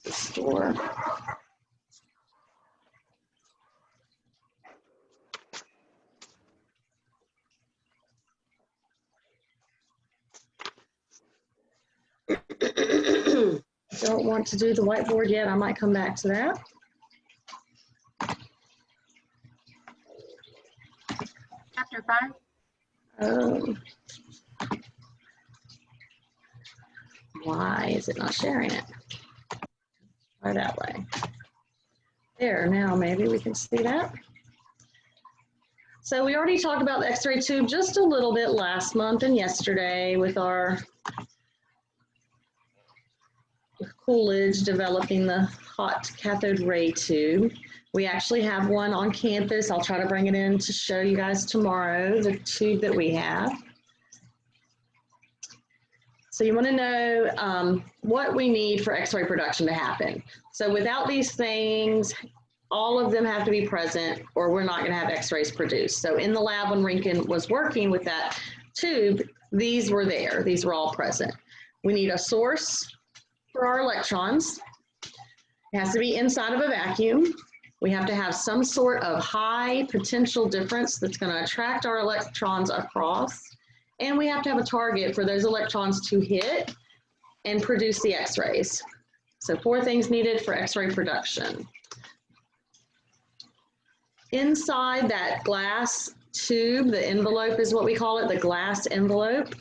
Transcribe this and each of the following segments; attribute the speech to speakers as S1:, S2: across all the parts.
S1: the store. Don't want to do the whiteboard yet. I might come back to that.
S2: Chapter 5.
S1: Why is it not sharing it? Try that way. There, now maybe we can see that. So we already talked about the X-ray tube just a little bit last month and yesterday with our Coolidge developing the hot cathode ray tube. We actually have one on campus. I'll try to bring it in to show you guys tomorrow, the tube that we have. So you want to know what we need for X-ray production to happen. So without these things, all of them have to be present or we're not going to have X-rays produced. So in the lab when Rinkin was working with that tube, these were there. These were all present. We need a source for our electrons. It has to be inside of a vacuum. We have to have some sort of high potential difference that's going to attract our electrons across. And we have to have a target for those electrons to hit and produce the X-rays. So 4 things needed for X-ray production. Inside that glass tube, the envelope is what we call it, the glass envelope,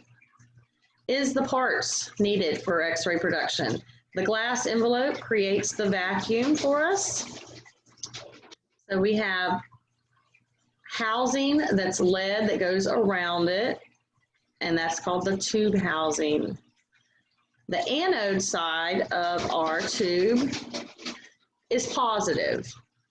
S1: is the parts needed for X-ray production. The glass envelope creates the vacuum for us. So we have housing that's lead that goes around it, and that's called the tube housing. The anode side of our tube is positive.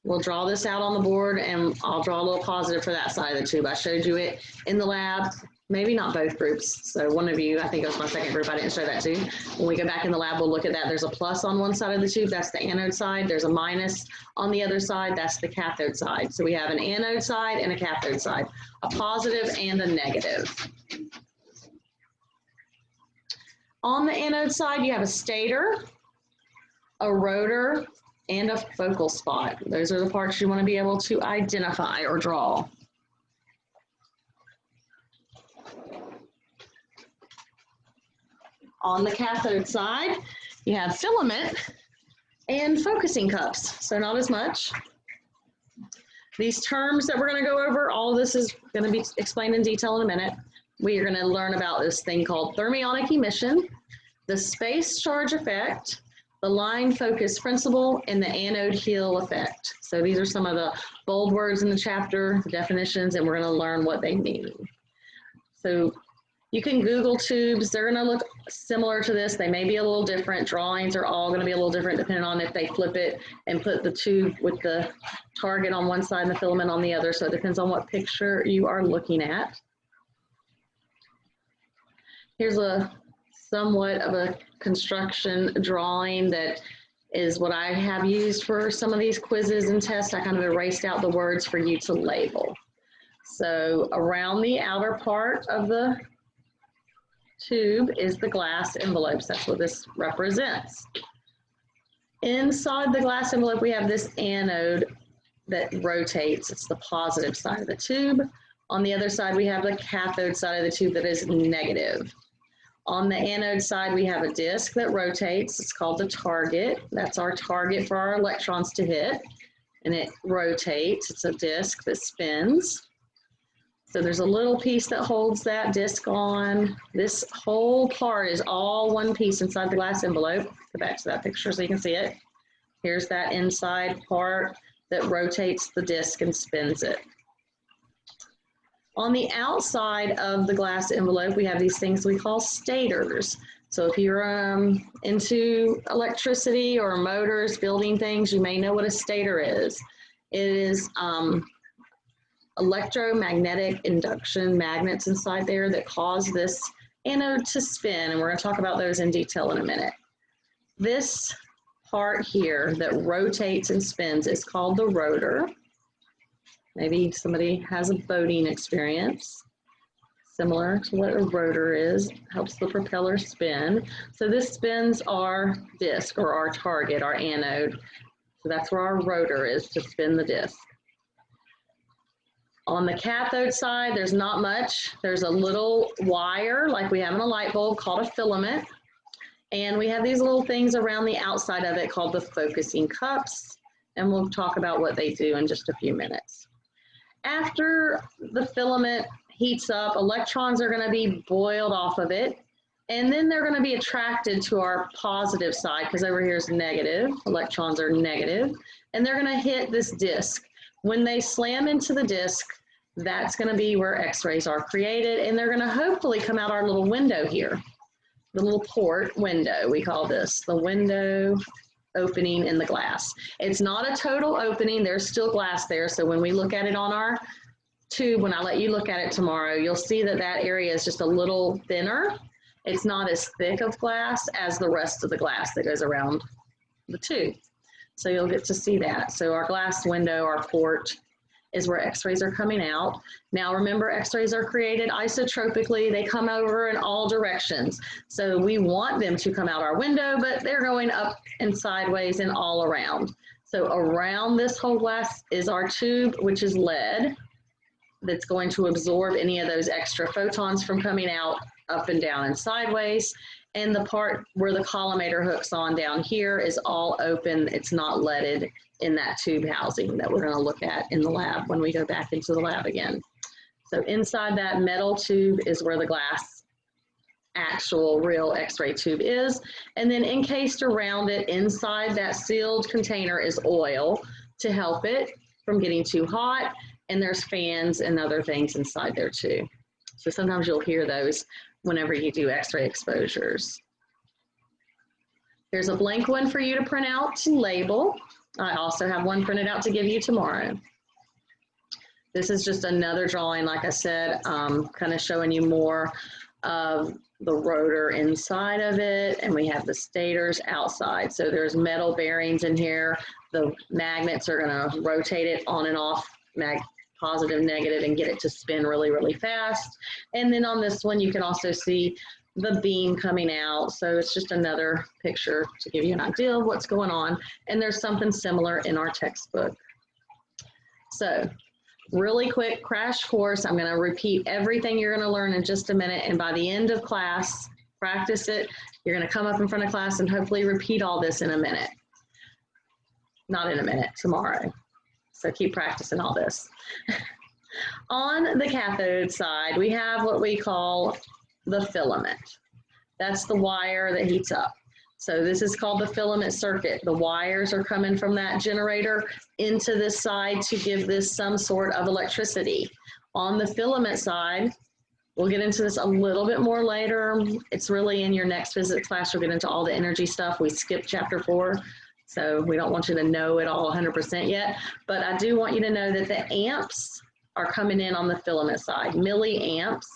S1: We'll draw this out on the board and I'll draw a little positive for that side of the tube. I showed you it in the lab, maybe not both groups. So one of you, I think it was my second group, I didn't show that too. When we go back in the lab, we'll look at that. There's a plus on one side of the tube, that's the anode side. There's a minus on the other side, that's the cathode side. So we have an anode side and a cathode side, a positive and a negative. On the anode side, you have a stator, a rotor, and a focal spot. Those are the parts you want to be able to identify or draw. On the cathode side, you have filament and focusing cups, so not as much. These terms that we're going to go over, all of this is going to be explained in detail in a minute. We are going to learn about this thing called thermionic emission, the space charge effect, the line focus principle, and the anode heel effect. So these are some of the bold words in the chapter, the definitions, and we're going to learn what they mean. So you can Google tubes. They're going to look similar to this. They may be a little different. Drawings are all going to be a little different depending on if they flip it and put the tube with the target on one side and the filament on the other. So it depends on what picture you are looking at. Here's a somewhat of a construction drawing that is what I have used for some of these quizzes and tests. I kind of erased out the words for you to label. So around the outer part of the tube is the glass envelopes. That's what this represents. Inside the glass envelope, we have this anode that rotates. It's the positive side of the tube. On the other side, we have the cathode side of the tube that is negative. On the anode side, we have a disc that rotates. It's called the target. That's our target for our electrons to hit. And it rotates. It's a disc that spins. So there's a little piece that holds that disc on. This whole part is all one piece inside the glass envelope. Go back to that picture so you can see it. Here's that inside part that rotates the disc and spins it. On the outside of the glass envelope, we have these things we call stators. So if you're into electricity or motors, building things, you may know what a stator is. It is electromagnetic induction magnets inside there that cause this anode to spin, and we're going to talk about those in detail in a minute. This part here that rotates and spins is called the rotor. Maybe somebody has a boating experience. similar to what a rotor is, helps the propeller spin. So this spins our disc or our target, our anode. So that's where our rotor is, to spin the disc. On the cathode side, there's not much. There's a little wire like we have in a light bulb called a filament. And we have these little things around the outside of it called the focusing cups. And we'll talk about what they do in just a few minutes. After the filament heats up, electrons are going to be boiled off of it. And then they're going to be attracted to our positive side, because over here is negative. Electrons are negative. And they're going to hit this disc. When they slam into the disc, that's going to be where X-rays are created. And they're going to hopefully come out our little window here. The little port window, we call this, the window opening in the glass. It's not a total opening. There's still glass there. So when we look at it on our tube, when I let you look at it tomorrow, you'll see that that area is just a little thinner. It's not as thick of glass as the rest of the glass that goes around the tube. So you'll get to see that. So our glass window, our port, is where X-rays are coming out. Now remember, X-rays are created isotropically. They come over in all directions. So we want them to come out our window, but they're going up and sideways and all around. So around this whole glass is our tube, which is lead, that's going to absorb any of those extra photons from coming out up and down and sideways. And the part where the collimator hooks on down here is all open. It's not leaded in that tube housing that we're going to look at in the lab when we go back into the lab again. So inside that metal tube is where the glass actual real X-ray tube is. And then encased around it inside that sealed container is oil to help it from getting too hot. And there's fans and other things inside there too. So sometimes you'll hear those whenever you do X-ray exposures. There's a blank one for you to print out to label. I also have one printed out to give you tomorrow. This is just another drawing, like I said, kind of showing you more of the rotor inside of it, and we have the stators outside. So there's metal bearings in here. The magnets are gonna rotate it on and off, positive, negative, and get it to spin really, really fast. And then on this one, you can also see the beam coming out. So it's just another picture to give you an idea of what's going on. And there's something similar in our textbook. So really quick crash course. I'm going to repeat everything you're going to learn in just a minute. And by the end of class, practice it. You're going to come up in front of class and hopefully repeat all this in a minute. Not in a minute, tomorrow. So keep practicing all this. On the cathode side, we have what we call the filament. That's the wire that heats up. So this is called the filament circuit. The wires are coming from that generator into this side to give this some sort of electricity. On the filament side, we'll get into this a little bit more later. It's really in your next physics class. You'll get into all the energy stuff. We skipped chapter 4. So we don't want you to know it all 100% yet, but I do want you to know that the amps are coming in on the filament side, milliamps.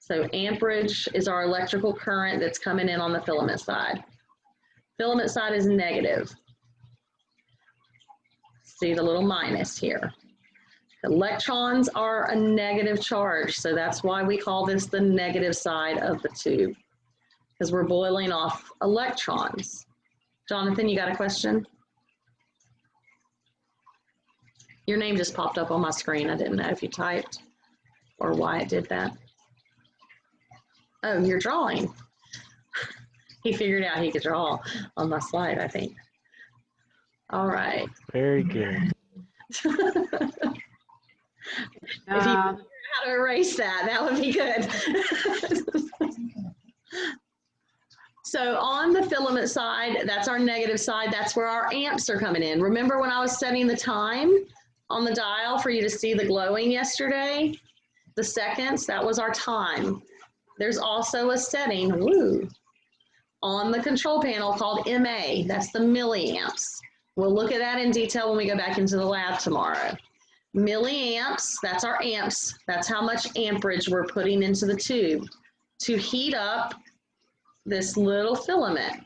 S1: So amperage is our electrical current that's coming in on the filament side. Filament side is negative. See the little minus here. Electrons are a negative charge, so that's why we call this the negative side of the tube, because we're boiling off electrons. Jonathan, you got a question? Your name just popped up on my screen. I didn't know if you typed or why it did that. Oh, you're drawing. He figured out he could draw on my slide, I think. All right.
S3: Very good.
S1: If you figure out how to erase that, that would be good. So on the filament side, that's our negative side. That's where our amps are coming in. Remember when I was setting the time on the dial for you to see the glowing yesterday? The seconds, that was our time. There's also a setting, on the control panel called MA. That's the milliamps. We'll look at that in detail when we go back into the lab tomorrow. Milliamps, that's our amps. That's how much amperage we're putting into the tube to heat up this little filament.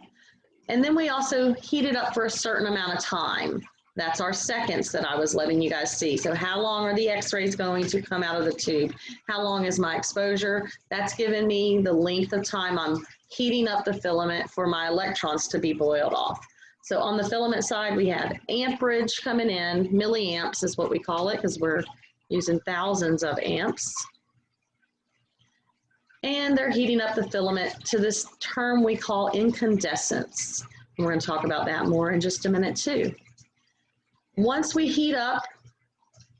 S1: And then we also heat it up for a certain amount of time. That's our seconds that I was letting you guys see. So how long are the x-rays going to come out of the tube? How long is my exposure? That's giving me the length of time I'm heating up the filament for my electrons to be boiled off. So on the filament side, we have amperage coming in, milliamps is what we call it because we're using thousands of amps. And they're heating up the filament to this term we call incandescence. And we're going to talk about that more in just a minute too. Once we heat up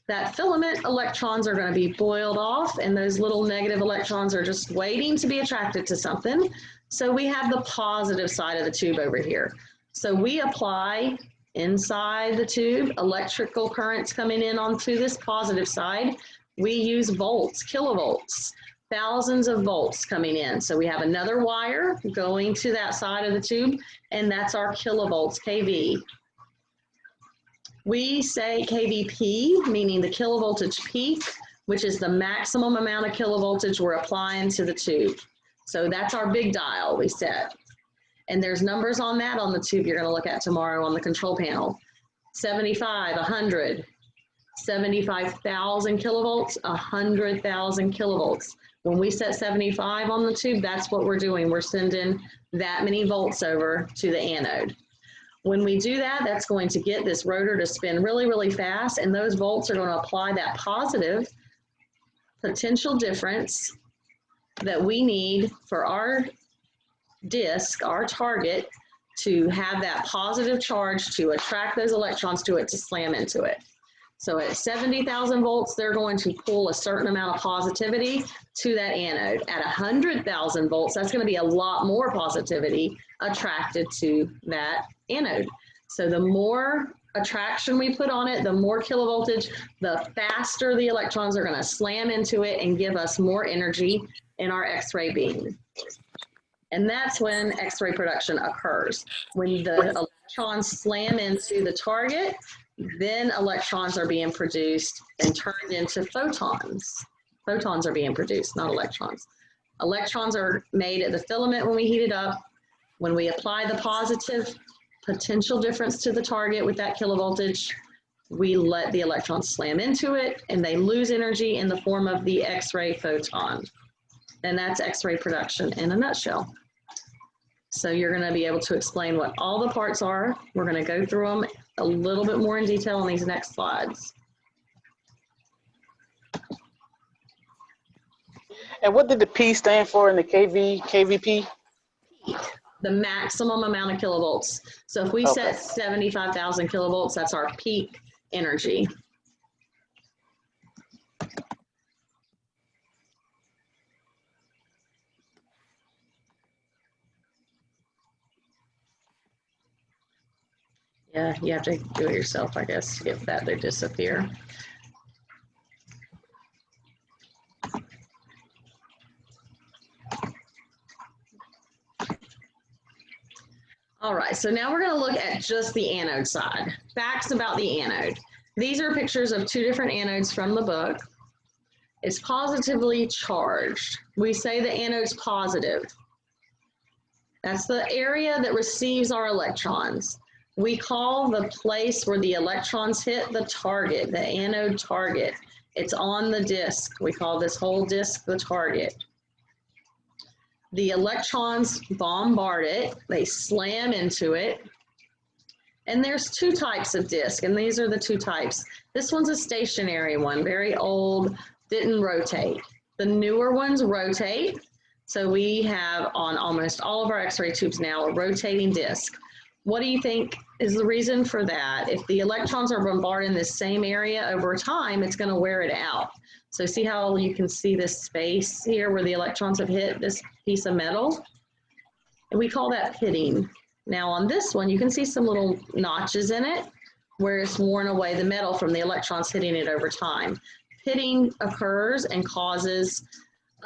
S1: that filament, electrons are going to be boiled off, and those little negative electrons are just waiting to be attracted to something. So we have the positive side of the tube over here. So we apply inside the tube electrical currents coming in onto this positive side. We use volts, kilovolts, thousands of volts coming in. So we have another wire going to that side of the tube, and that's our kilovolts, kV. We say kVp, meaning the kilovoltage peak, which is the maximum amount of kilovoltage we're applying to the tube. So that's our big dial we set. And there's numbers on that on the tube you're going to look at tomorrow on the control panel. 75, 100, 75,000 kilovolts, 100,000 kilovolts. When we set 75 on the tube, that's what we're doing. We're sending that many volts over to the anode. When we do that, that's going to get this rotor to spin really, really fast, and those volts are going to apply that positive potential difference that we need for our disk, our target, to have that positive charge to attract those electrons to it to slam into it. So at 70,000 volts, they're going to pull a certain amount of positivity to that anode. At 100,000 volts, that's going to be a lot more positivity attracted to that anode. So the more attraction we put on it, the more kilovoltage, the faster the electrons are going to slam into it and give us more energy in our X-ray beam. And that's when X-ray production occurs. When the electrons slam into the target, then electrons are being produced and turned into photons. Photons are being produced, not electrons. Electrons are made at the filament when we heat it up. When we apply the positive potential difference to the target with that kilovoltage, we let the electrons slam into it, and they lose energy in the form of the X-ray photon. And that's X-ray production in a nutshell. So you're going to be able to explain what all the parts are. We're going to go through them a little bit more in detail on these next slides.
S3: And what did the P stand for in the KVP?
S1: The maximum amount of kilovolts. So if we set 75,000 kilovolts, that's our peak energy. Yeah, you have to do it yourself, I guess, to get that to disappear. All right, so now we're going to look at just the anode side. Facts about the anode. These are pictures of two different anodes from the book. It's positively charged. We say the anode's positive. That's the area that receives our electrons. We call the place where the electrons hit the target, the anode target. It's on the disk. We call this whole disk the target. The electrons bombard it, they slam into it. And there's two types of disk, and these are the two types. This one's a stationary one, very old, didn't rotate. The newer ones rotate. So we have on almost all of our X-ray tubes now a rotating disk. What do you think is the reason for that? If the electrons are bombarding this same area over time, it's going to wear it out. So see how you can see this space here where the electrons have hit this piece of metal? And we call that pitting. Now on this one, you can see some little notches in it where it's worn away the metal from the electrons hitting it over time. Pitting occurs and causes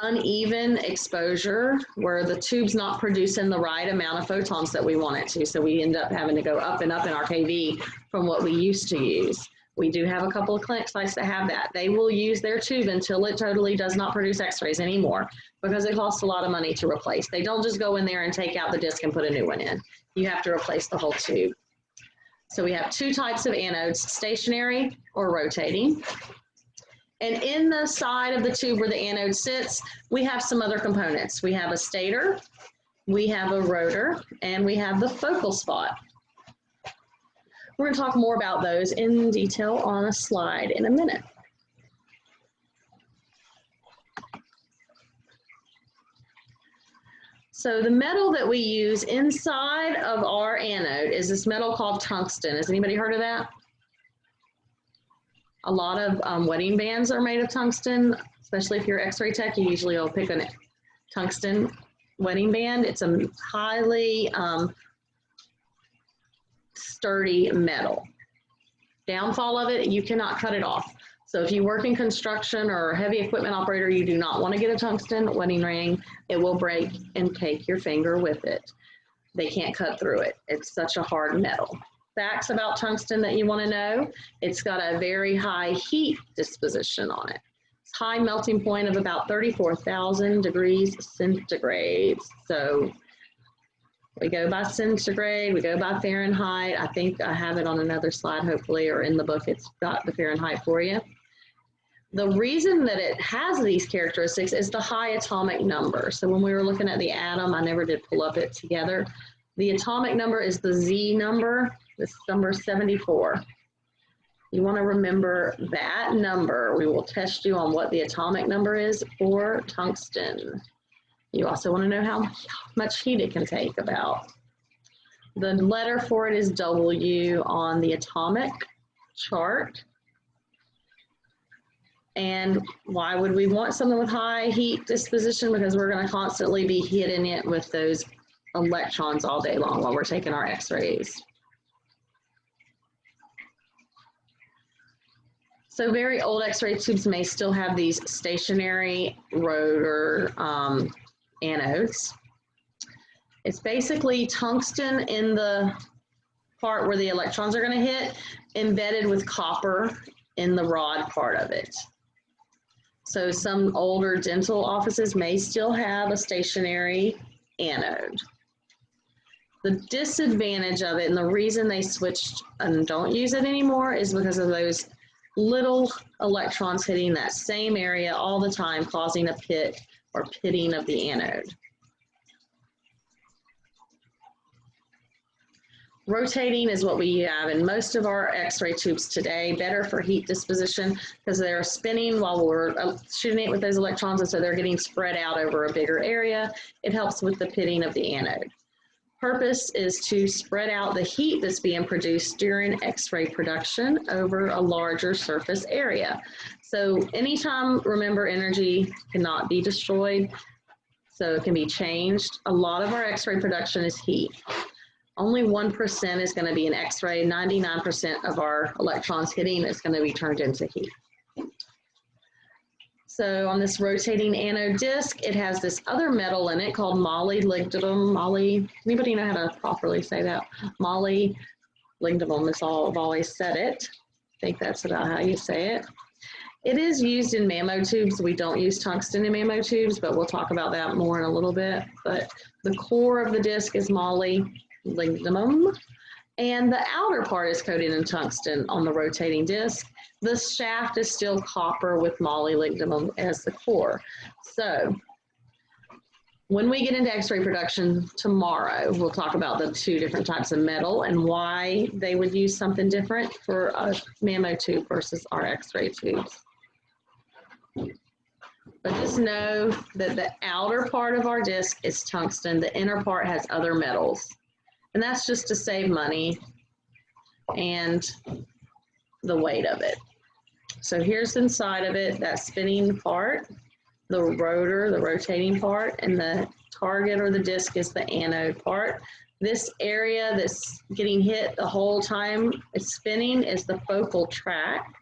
S1: uneven exposure where the tube's not producing the right amount of photons that we want it to. So we end up having to go up and up in our KV from what we used to use. We do have a couple of clinic sites that have that. They will use their tube until it totally does not produce x-rays anymore because it costs a lot of money to replace. They don't just go in there and take out the disc and put a new one in. You have to replace the whole tube. So we have two types of anodes, stationary or rotating. And in the side of the tube where the anode sits, we have some other components. We have a stator, we have a rotor, and we have the focal spot. We're going to talk more about those in detail on a slide in a minute. So the metal that we use inside of our anode is this metal called tungsten. Has anybody heard of that? A lot of wedding bands are made of tungsten, especially if you're X-ray tech, you usually will pick a tungsten wedding band. It's a highly sturdy metal. Downfall of it, you cannot cut it off. So if you work in construction or heavy equipment operator, you do not want to get a tungsten wedding ring. It will break and take your finger with it. They can't cut through it. It's such a hard metal. Facts about tungsten that you want to know: it's got a very high heat disposition on it. It's high melting point of about 34,000 degrees centigrade. So we go by centigrade, we go by Fahrenheit. I think I have it on another slide, hopefully, or in the book it's got the Fahrenheit for you. The reason that it has these characteristics is the high atomic number. So when we were looking at the atom, I never did pull up it together. The atomic number is the Z number, this number 74. You want to remember that number. We will test you on what the atomic number is for tungsten. You also want to know how much heat it can take about. The letter for it is W on the atomic chart. And why would we want something with high heat disposition? Because we're going to constantly be hitting it with those electrons all day long while we're taking our X-rays. So very old X-ray tubes may still have these stationary rotor anodes. It's basically tungsten in the part where the electrons are going to hit, embedded with copper in the rod part of it. So some older dental offices may still have a stationary anode. The disadvantage of it, and the reason they switched and don't use it anymore, is because of those little electrons hitting that same area all the time, causing a pit or pitting of the anode. Rotating is what we have in most of our X-ray tubes today, better for heat disposition because they're spinning while we're shooting it with those electrons, and so they're getting spread out over a bigger area. It helps with the pitting of the anode. Purpose is to spread out the heat that's being produced during X-ray production over a larger surface area. So anytime, remember, energy cannot be destroyed, so it can be changed. A lot of our X-ray production is heat. Only 1% is going to be an X-ray. 99% of our electrons hitting is going to be turned into heat. So on this rotating anode disc, it has this other metal in it called molybdenum. Anybody know how to properly say that? Molybdenum is all I've always said it. I think that's about how you say it. It is used in mammo tubes. We don't use tungsten in mammo tubes, but we'll talk about that more in a little bit. But the core of the disc is molybdenum, and the outer part is coated in tungsten on the rotating disc. The shaft is still copper with molybdenum as the core. So when we get into X-ray production tomorrow, we'll talk about the two different types of metal and why they would use something different for a mammo tube versus our X-ray tubes. But just know that the outer part of our disc is tungsten. The inner part has other metals. And that's just to save money and the weight of it. So here's inside of it, that spinning part, the rotor, the rotating part, and the target or the disc is the anode part. This area that's getting hit the whole time it's spinning is the focal tract.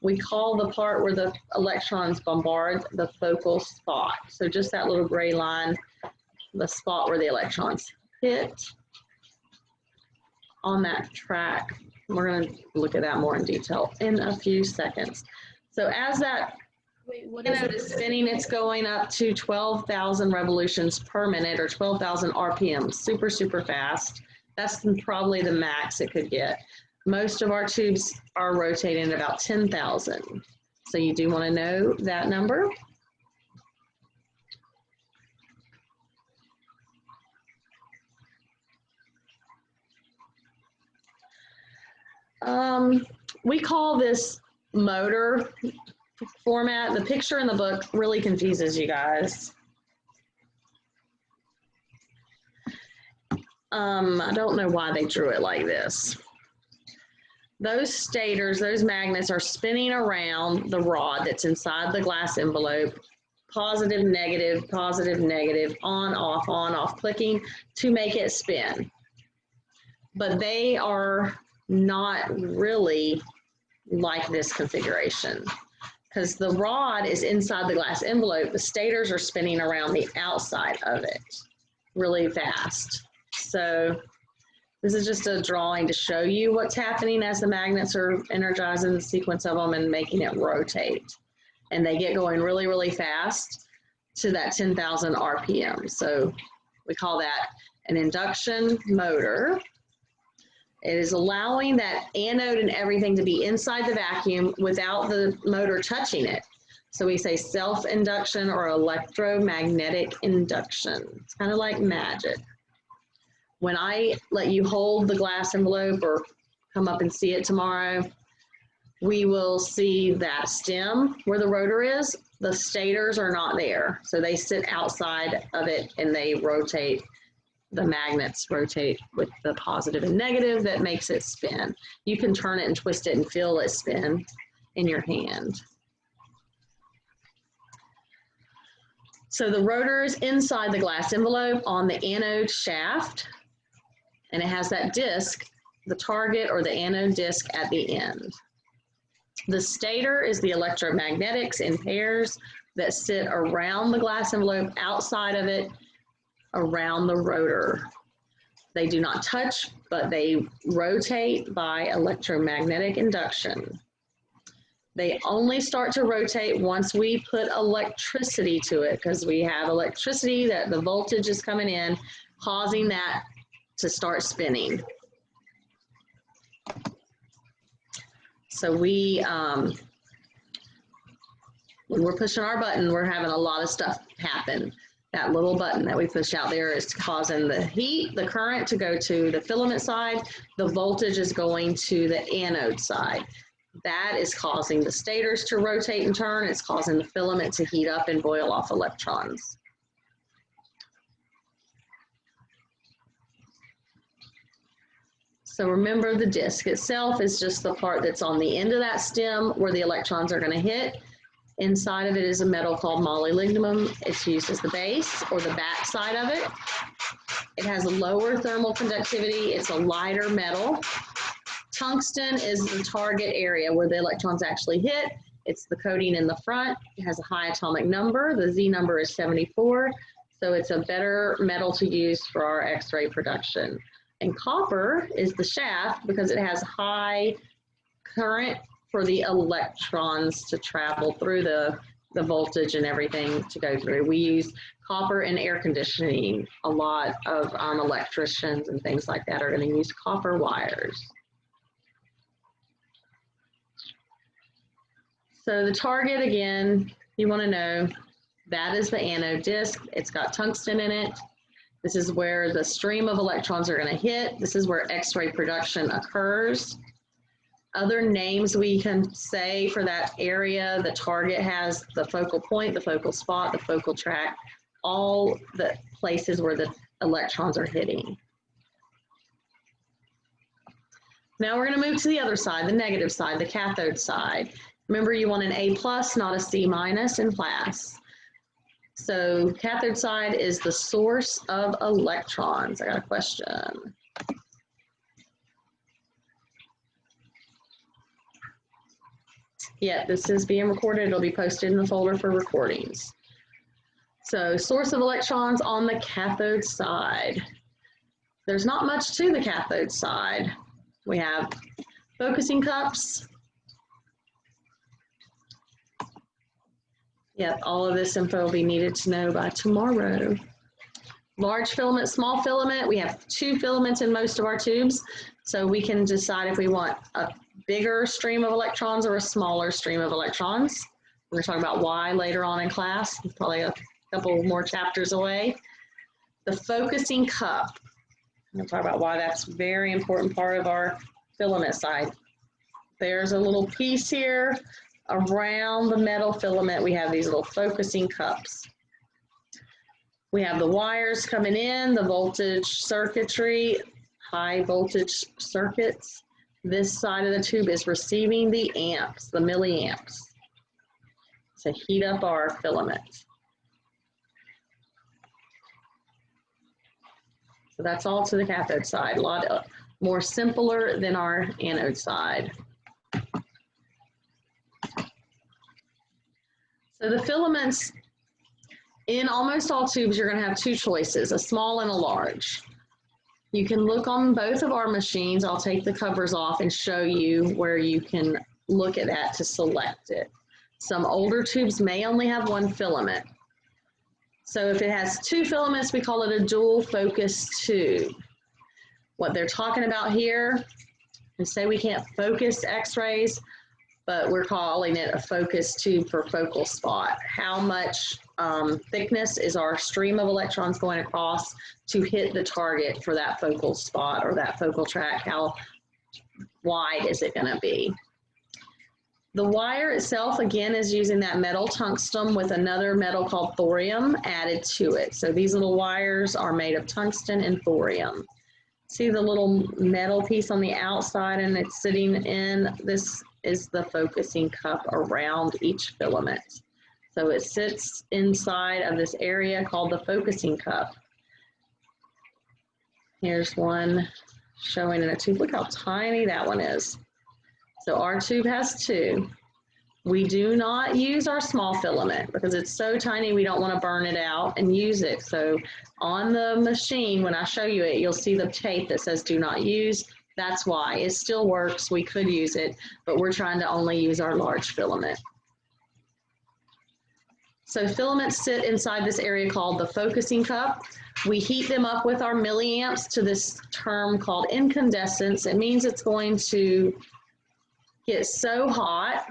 S1: We call the part where the electrons bombard the focal spot. So just that little gray line, the spot where the electrons hit on that track. We're going to look at that more in detail in a few seconds. So as that anode is spinning, it's going up to 12,000 revolutions per minute or 12,000 RPM, super, super fast. That's probably the max it could get. Most of our tubes are rotating at about 10,000. So you do want to know that number. We call this motor format. The picture in the book really confuses you guys. I don't know why they drew it like this. Those stators, those magnets are spinning around the rod that's inside the glass envelope, positive, negative, on, off, clicking to make it spin. But they are not really like this configuration because the rod is inside the glass envelope. The stators are spinning around the outside of it really fast. So this is just a drawing to show you what's happening as the magnets are energizing the sequence of them and making it rotate. And they get going really, really fast to that 10,000 RPM. So we call that an induction motor. It is allowing that anode and everything to be inside the vacuum without the motor touching it. So we say self-induction or electromagnetic induction. It's kind of like magic. When I let you hold the glass envelope or come up and see it tomorrow, we will see that stem where the rotor is. The stators are not there. So they sit outside of it and they rotate. The magnets rotate with the positive and negative that makes it spin. You can turn it and twist it and feel it spin in your hand. So the rotor is inside the glass envelope on the anode shaft, and it has that disc, the target or the anode disc at the end. The stator is the electromagnetics in pairs that sit around the glass envelope, outside of it, around the rotor. They do not touch, but they rotate by electromagnetic induction. They only start to rotate once we put electricity to it, because we have electricity that the voltage is coming in, causing that to start spinning. So when we're pushing our button, we're having a lot of stuff happen. That little button that we push out there is causing the heat, the current to go to the filament side. The voltage is going to the anode side. That is causing the stators to rotate and turn. It's causing the filament to heat up and boil off electrons. So remember, the disc itself is just the part that's on the end of that stem where the electrons are going to hit. Inside of it is a metal called molybdenum. It's used as the base or the back side of it. It has a lower thermal conductivity. It's a lighter metal. Tungsten is the target area where the electrons actually hit. It's the coating in the front. It has a high atomic number. The Z number is 74. So it's a better metal to use for our X-ray production. And copper is the shaft because it has high current for the electrons to travel through the voltage and everything to go through. We use copper in air conditioning. A lot of electricians and things like that are going to use copper wires. So the target, again, you want to know, that is the anode disc. It's got tungsten in it. This is where the stream of electrons are going to hit. This is where X-ray production occurs. Other names we can say for that area, the target has the focal point, the focal spot, the focal track, all the places where the electrons are hitting. Now we're going to move to the other side, the negative side, the cathode side. Remember, you want an A+, not a C- in class. So cathode side is the source of electrons. I got a question. Yeah, this is being recorded. It'll be posted in the folder for recordings. So source of electrons on the cathode side. There's not much to the cathode side. We have focusing cups. Yep, all of this info will be needed to know by tomorrow. Large filament, small filament, we have 2 filaments in most of our tubes, so we can decide if we want a bigger stream of electrons or a smaller stream of electrons. We're going to talk about why later on in class, probably a couple more chapters away. The focusing cup, I'm going to talk about why that's a very important part of our filament side. There's a little piece here around the metal filament. We have these little focusing cups. We have the wires coming in, the voltage circuitry, high voltage circuits. This side of the tube is receiving the amps, the milliamps, to heat up our filament. So that's all to the cathode side, a lot more simpler than our anode side. So the filaments, in almost all tubes, you're going to have 2 choices, a small and a large. You can look on both of our machines. I'll take the covers off and show you where you can look at that to select it. Some older tubes may only have 1 filament. So if it has 2 filaments, we call it a dual focus tube. What they're talking about here, we say we can't focus X-rays, but we're calling it a focus tube for focal spot. How much thickness is our stream of electrons going across to hit the target for that focal spot or that focal track? How wide is it going to be? The wire itself, again, is using that metal tungsten with another metal called thorium added to it. So these little wires are made of tungsten and thorium. See the little metal piece on the outside, and it's sitting in, this is the focusing cup around each filament. So it sits inside of this area called the focusing cup. Here's one showing in a tube. Look how tiny that one is. So our tube has 2. We do not use our small filament because it's so tiny we don't want to burn it out and use it. So on the machine, when I show you it, you'll see the tape that says do not use. That's why. It still works. We could use it, but we're trying to only use our large filament. So filaments sit inside this area called the focusing cup. We heat them up with our milliamps to this term called incandescence. It means it's going to get so hot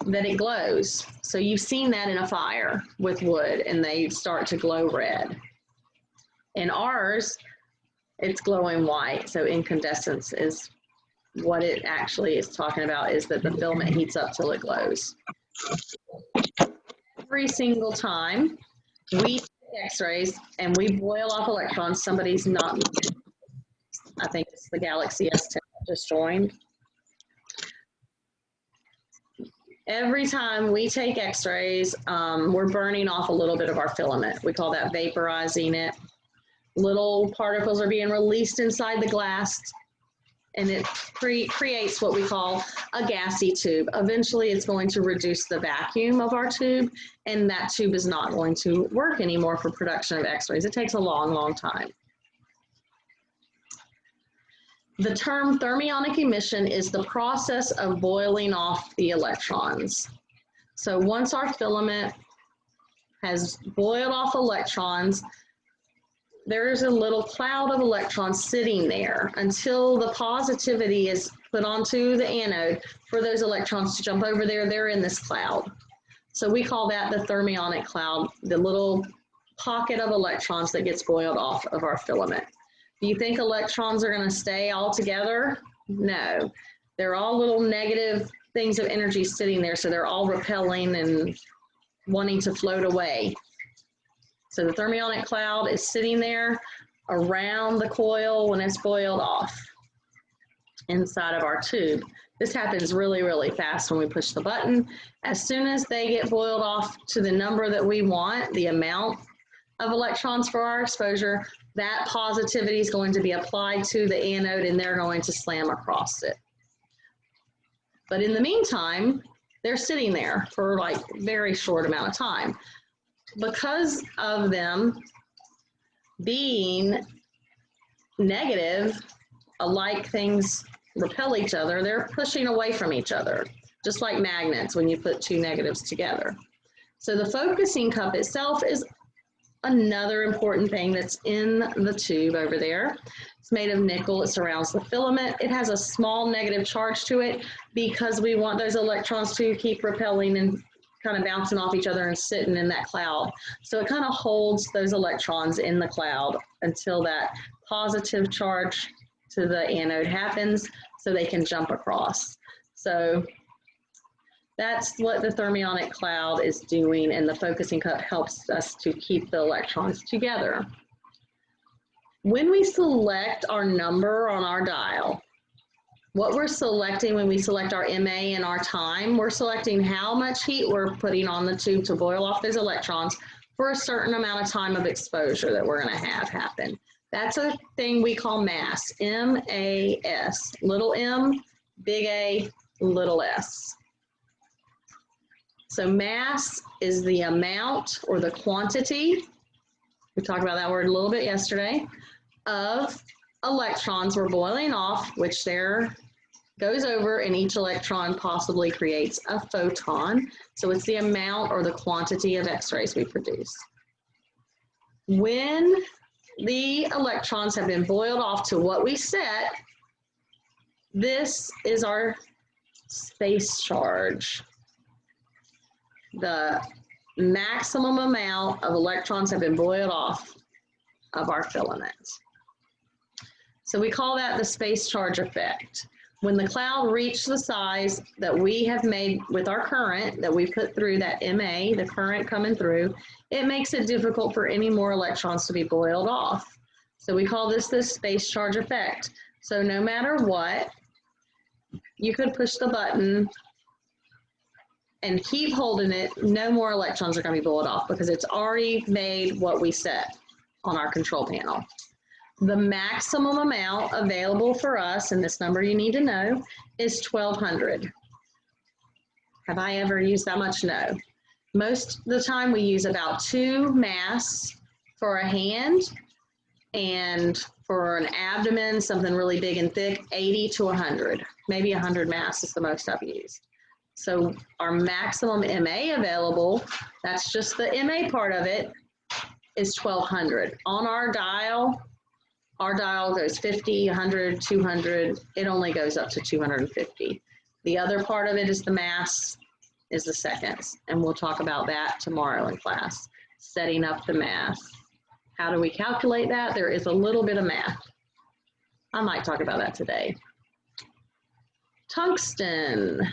S1: that it glows. So you've seen that in a fire with wood and they start to glow red. In ours, it's glowing white. So incandescence is what it actually is talking about, is that the filament heats up till it glows. Every single time we take X-rays and we boil off electrons, somebody's not, I think it's the Galaxy S10 just joined. Every time we take X-rays, we're burning off a little bit of our filament. We call that vaporizing it. Little particles are being released inside the glass, and it creates what we call a gassy tube. Eventually, it's going to reduce the vacuum of our tube, and that tube is not going to work anymore for production of X-rays. It takes a long, long time. The term thermionic emission is the process of boiling off the electrons. So once our filament has boiled off electrons, there's a little cloud of electrons sitting there until the positivity is put onto the anode for those electrons to jump over there. They're in this cloud. So we call that the thermionic cloud, the little pocket of electrons that gets boiled off of our filament. Do you think electrons are going to stay all together? No. They're all little negative things of energy sitting there, so they're all repelling and wanting to float away. So the thermionic cloud is sitting there around the coil when it's boiled off inside of our tube. This happens really, really fast when we push the button. As soon as they get boiled off to the number that we want, the amount of electrons for our exposure, that positivity is going to be applied to the anode and they're going to slam across it. But in the meantime, they're sitting there for like a very short amount of time. Because of them being negative, alike things repel each other, they're pushing away from each other, just like magnets when you put 2 negatives together. So the focusing cup itself is another important thing that's in the tube over there. It's made of nickel. It surrounds the filament. It has a small negative charge to it because we want those electrons to keep repelling and kind of bouncing off each other and sitting in that cloud. So it kind of holds those electrons in the cloud until that positive charge to the anode happens so they can jump across. So that's what the thermionic cloud is doing, and the focusing cup helps us to keep the electrons together. When we select our number on our dial, what we're selecting when we select our MA and our time, we're selecting how much heat we're putting on the tube to boil off those electrons for a certain amount of time of exposure that we're going to have happen. That's a thing we call mass, M-A-S, little m, big A, little s. So mass is the amount or the quantity, we talked about that word a little bit yesterday, of electrons we're boiling off, which there goes over, and each electron possibly creates a photon. So it's the amount or the quantity of X-rays we produce. When the electrons have been boiled off to what we set, this is our space charge. The maximum amount of electrons have been boiled off of our filament. So we call that the space charge effect. When the cloud reached the size that we have made with our current that we put through that MA, the current coming through, it makes it difficult for any more electrons to be boiled off. So we call this the space charge effect. So no matter what, you could push the button and keep holding it, no more electrons are going to be boiled off because it's already made what we set on our control panel. The maximum amount available for us, and this number you need to know, is 1200. Have I ever used that much? No. Most of the time we use about 2 mass for a hand, and for an abdomen, something really big and thick, 80 to 100. Maybe 100 mass is the most I've used. So our maximum MA available, that's just the MA part of it, is 1200. On our dial goes 50, 100, 200. It only goes up to 250. The other part of it is the mass, is the seconds. And we'll talk about that tomorrow in class, setting up the mass. How do we calculate that? There is a little bit of math. I might talk about that today. Tungsten.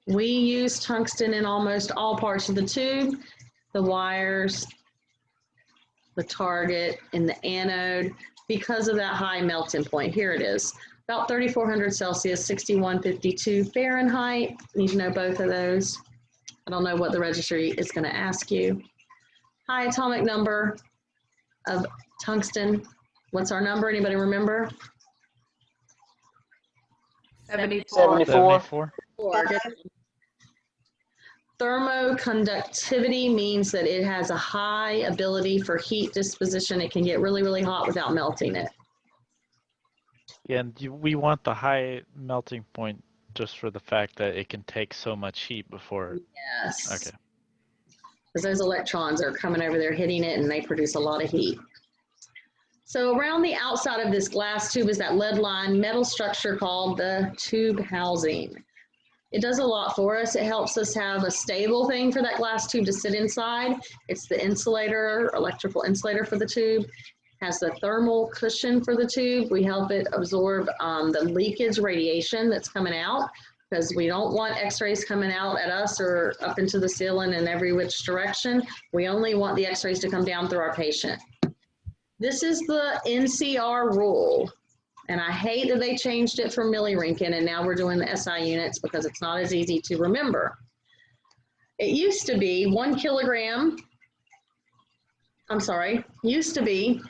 S1: We use tungsten in almost all parts of the tube, the wires, the target, and the anode, because of that high melting point. Here it is, about 3,400 Celsius, 6152 Fahrenheit. Need to know both of those. I don't know what the registry is going to ask you. High atomic number of tungsten. What's our number? Anybody remember?
S2: 74.
S3: 74.
S1: Thermoconductivity means that it has a high ability for heat disposition. It can get really, really hot without melting it.
S4: Yeah, and we want the high melting point just for the fact that it can take so much heat before.
S1: Yes.
S4: Okay.
S1: Because those electrons are coming over there, hitting it, and they produce a lot of heat. So around the outside of this glass tube is that lead-lined metal structure called the tube housing. It does a lot for us. It helps us have a stable thing for that glass tube to sit inside. It's the insulator, electrical insulator for the tube. It has the thermal cushion for the tube. We help it absorb the leakage radiation that's coming out, because we don't want X-rays coming out at us or up into the ceiling in every which direction. We only want the X-rays to come down through our patient. This is the NCR rule. And I hate that they changed it from milliroentgen, and now we're doing the SI units because it's not as easy to remember. It used to be 1 kilogram, reading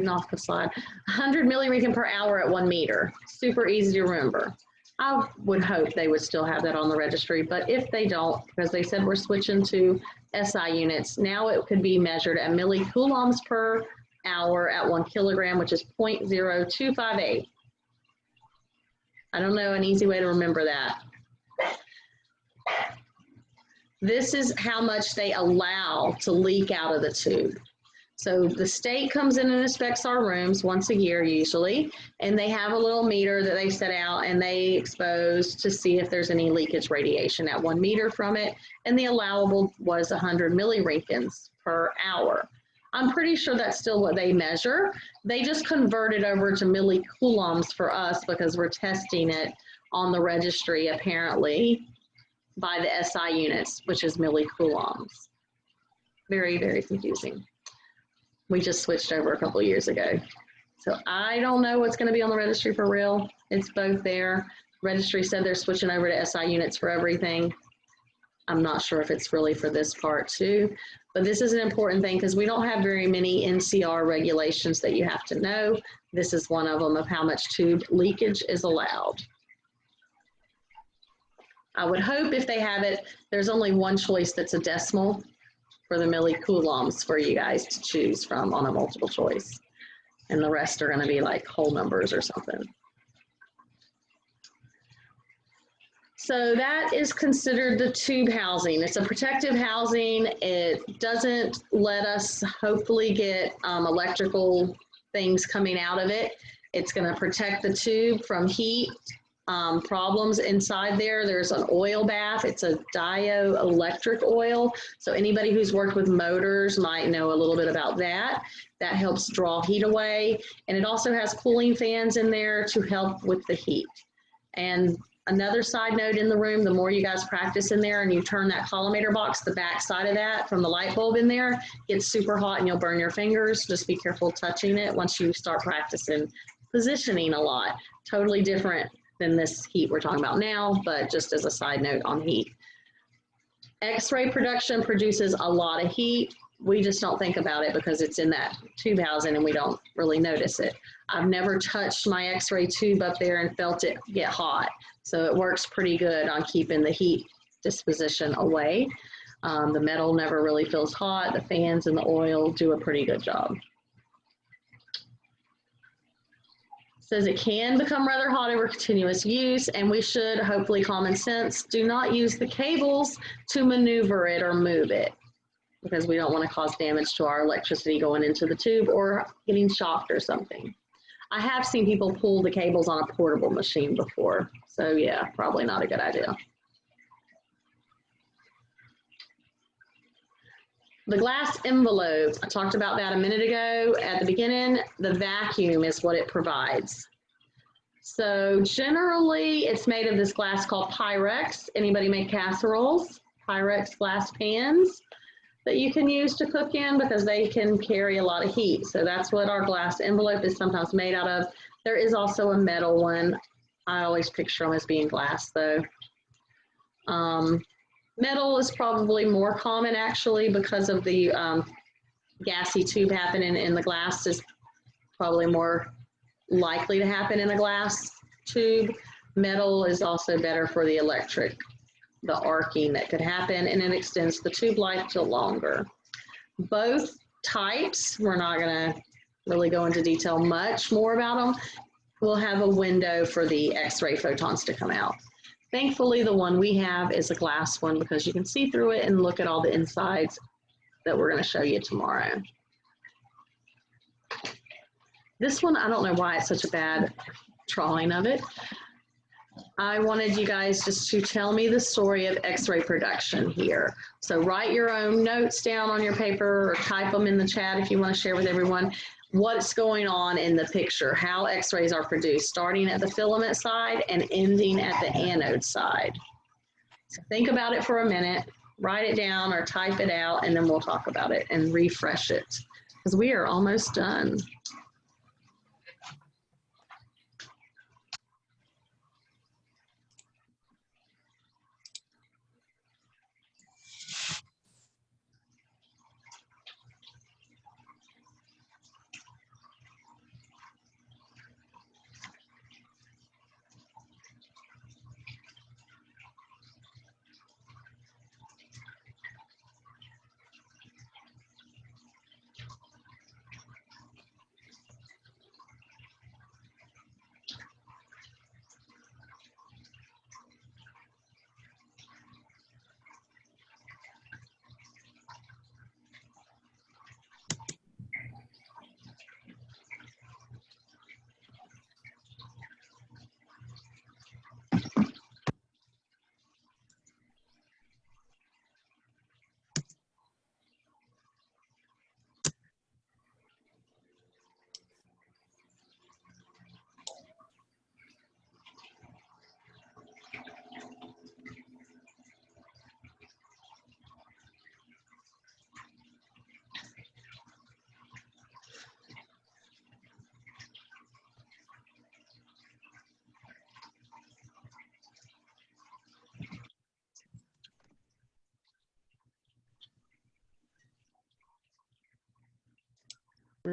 S1: off the slide, 100 milliroentgen per hour at 1 meter. Super easy to remember. I would hope they would still have that on the registry, but if they don't, because they said we're switching to SI units, now it could be measured at millicoulombs per hour at 1 kilogram, which is 0.0258. I don't know an easy way to remember that. This is how much they allow to leak out of the tube. So the state comes in and inspects our rooms once a year usually, and they have a little meter that they set out and they expose to see if there's any leakage radiation at 1 meter from it, and the allowable was 100 milliroentgens per hour. I'm pretty sure that's still what they measure. They just converted over to millicoulombs for us because we're testing it on the registry apparently by the SI units, which is millicoulombs. Very, very confusing. We just switched over a couple of years ago. So I don't know what's going to be on the registry for real. It's both there. Registry said they're switching over to SI units for everything. I'm not sure if it's really for this part too, but this is an important thing because we don't have very many NCR regulations that you have to know. This is one of them of how much tube leakage is allowed. I would hope if they have it, there's only one choice that's a decimal for the millicoulombs for you guys to choose from on a multiple choice. And the rest are going to be like whole numbers or something. So that is considered the tube housing. It's a protective housing. It doesn't let us hopefully get electrical things coming out of it. It's going to protect the tube from heat problems inside there. There's an oil bath. It's a dioelectric oil. So anybody who's worked with motors might know a little bit about that. That helps draw heat away. And it also has cooling fans in there to help with the heat. And another side note in the room, the more you guys practice in there and you turn that collimator box, the back side of that from the light bulb in there gets super hot and you'll burn your fingers. Just be careful touching it once you start practicing positioning a lot. Totally different than this heat we're talking about now, but just as a side note on heat. X-ray production produces a lot of heat. We just don't think about it because it's in that tube housing and we don't really notice it. I've never touched my X-ray tube up there and felt it get hot. So it works pretty good on keeping the heat disposition away. The metal never really feels hot. The fans and the oil do a pretty good job. Says it can become rather hot over continuous use, and we should, hopefully common sense, do not use the cables to maneuver it or move it because we don't want to cause damage to our electricity going into the tube or getting shocked or something. I have seen people pull the cables on a portable machine before, so yeah, probably not a good idea. The glass envelope, I talked about that a minute ago at the beginning. The vacuum is what it provides. So generally it's made of this glass called Pyrex. Anybody make casseroles? Pyrex glass pans that you can use to cook in because they can carry a lot of heat. So that's what our glass envelope is sometimes made out of. There is also a metal one. I always picture them as being glass though. Metal is probably more common actually because of the gassy tube happening in the glass is probably more likely to happen in a glass tube. Metal is also better for the electric, the arcing that could happen, and it extends the tube life to longer. Both types, we're not gonna really go into detail much more about them, will have a window for the X-ray photons to come out. Thankfully, the one we have is a glass one because you can see through it and look at all the insides that we're going to show you tomorrow. This one, I don't know why it's such a bad drawing of it. I wanted you guys just to tell me the story of X-ray production here. So write your own notes down on your paper or type them in the chat if you want to share with everyone what's going on in the picture, how X-rays are produced, starting at the filament side and ending at the anode side. So think about it for a minute, write it down or type it out, and then we'll talk about it and refresh it because we are almost done.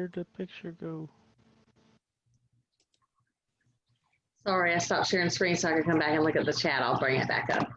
S4: Where'd the picture go?
S1: Sorry, I stopped sharing screen so I could come back and look at the chat. I'll bring it back up.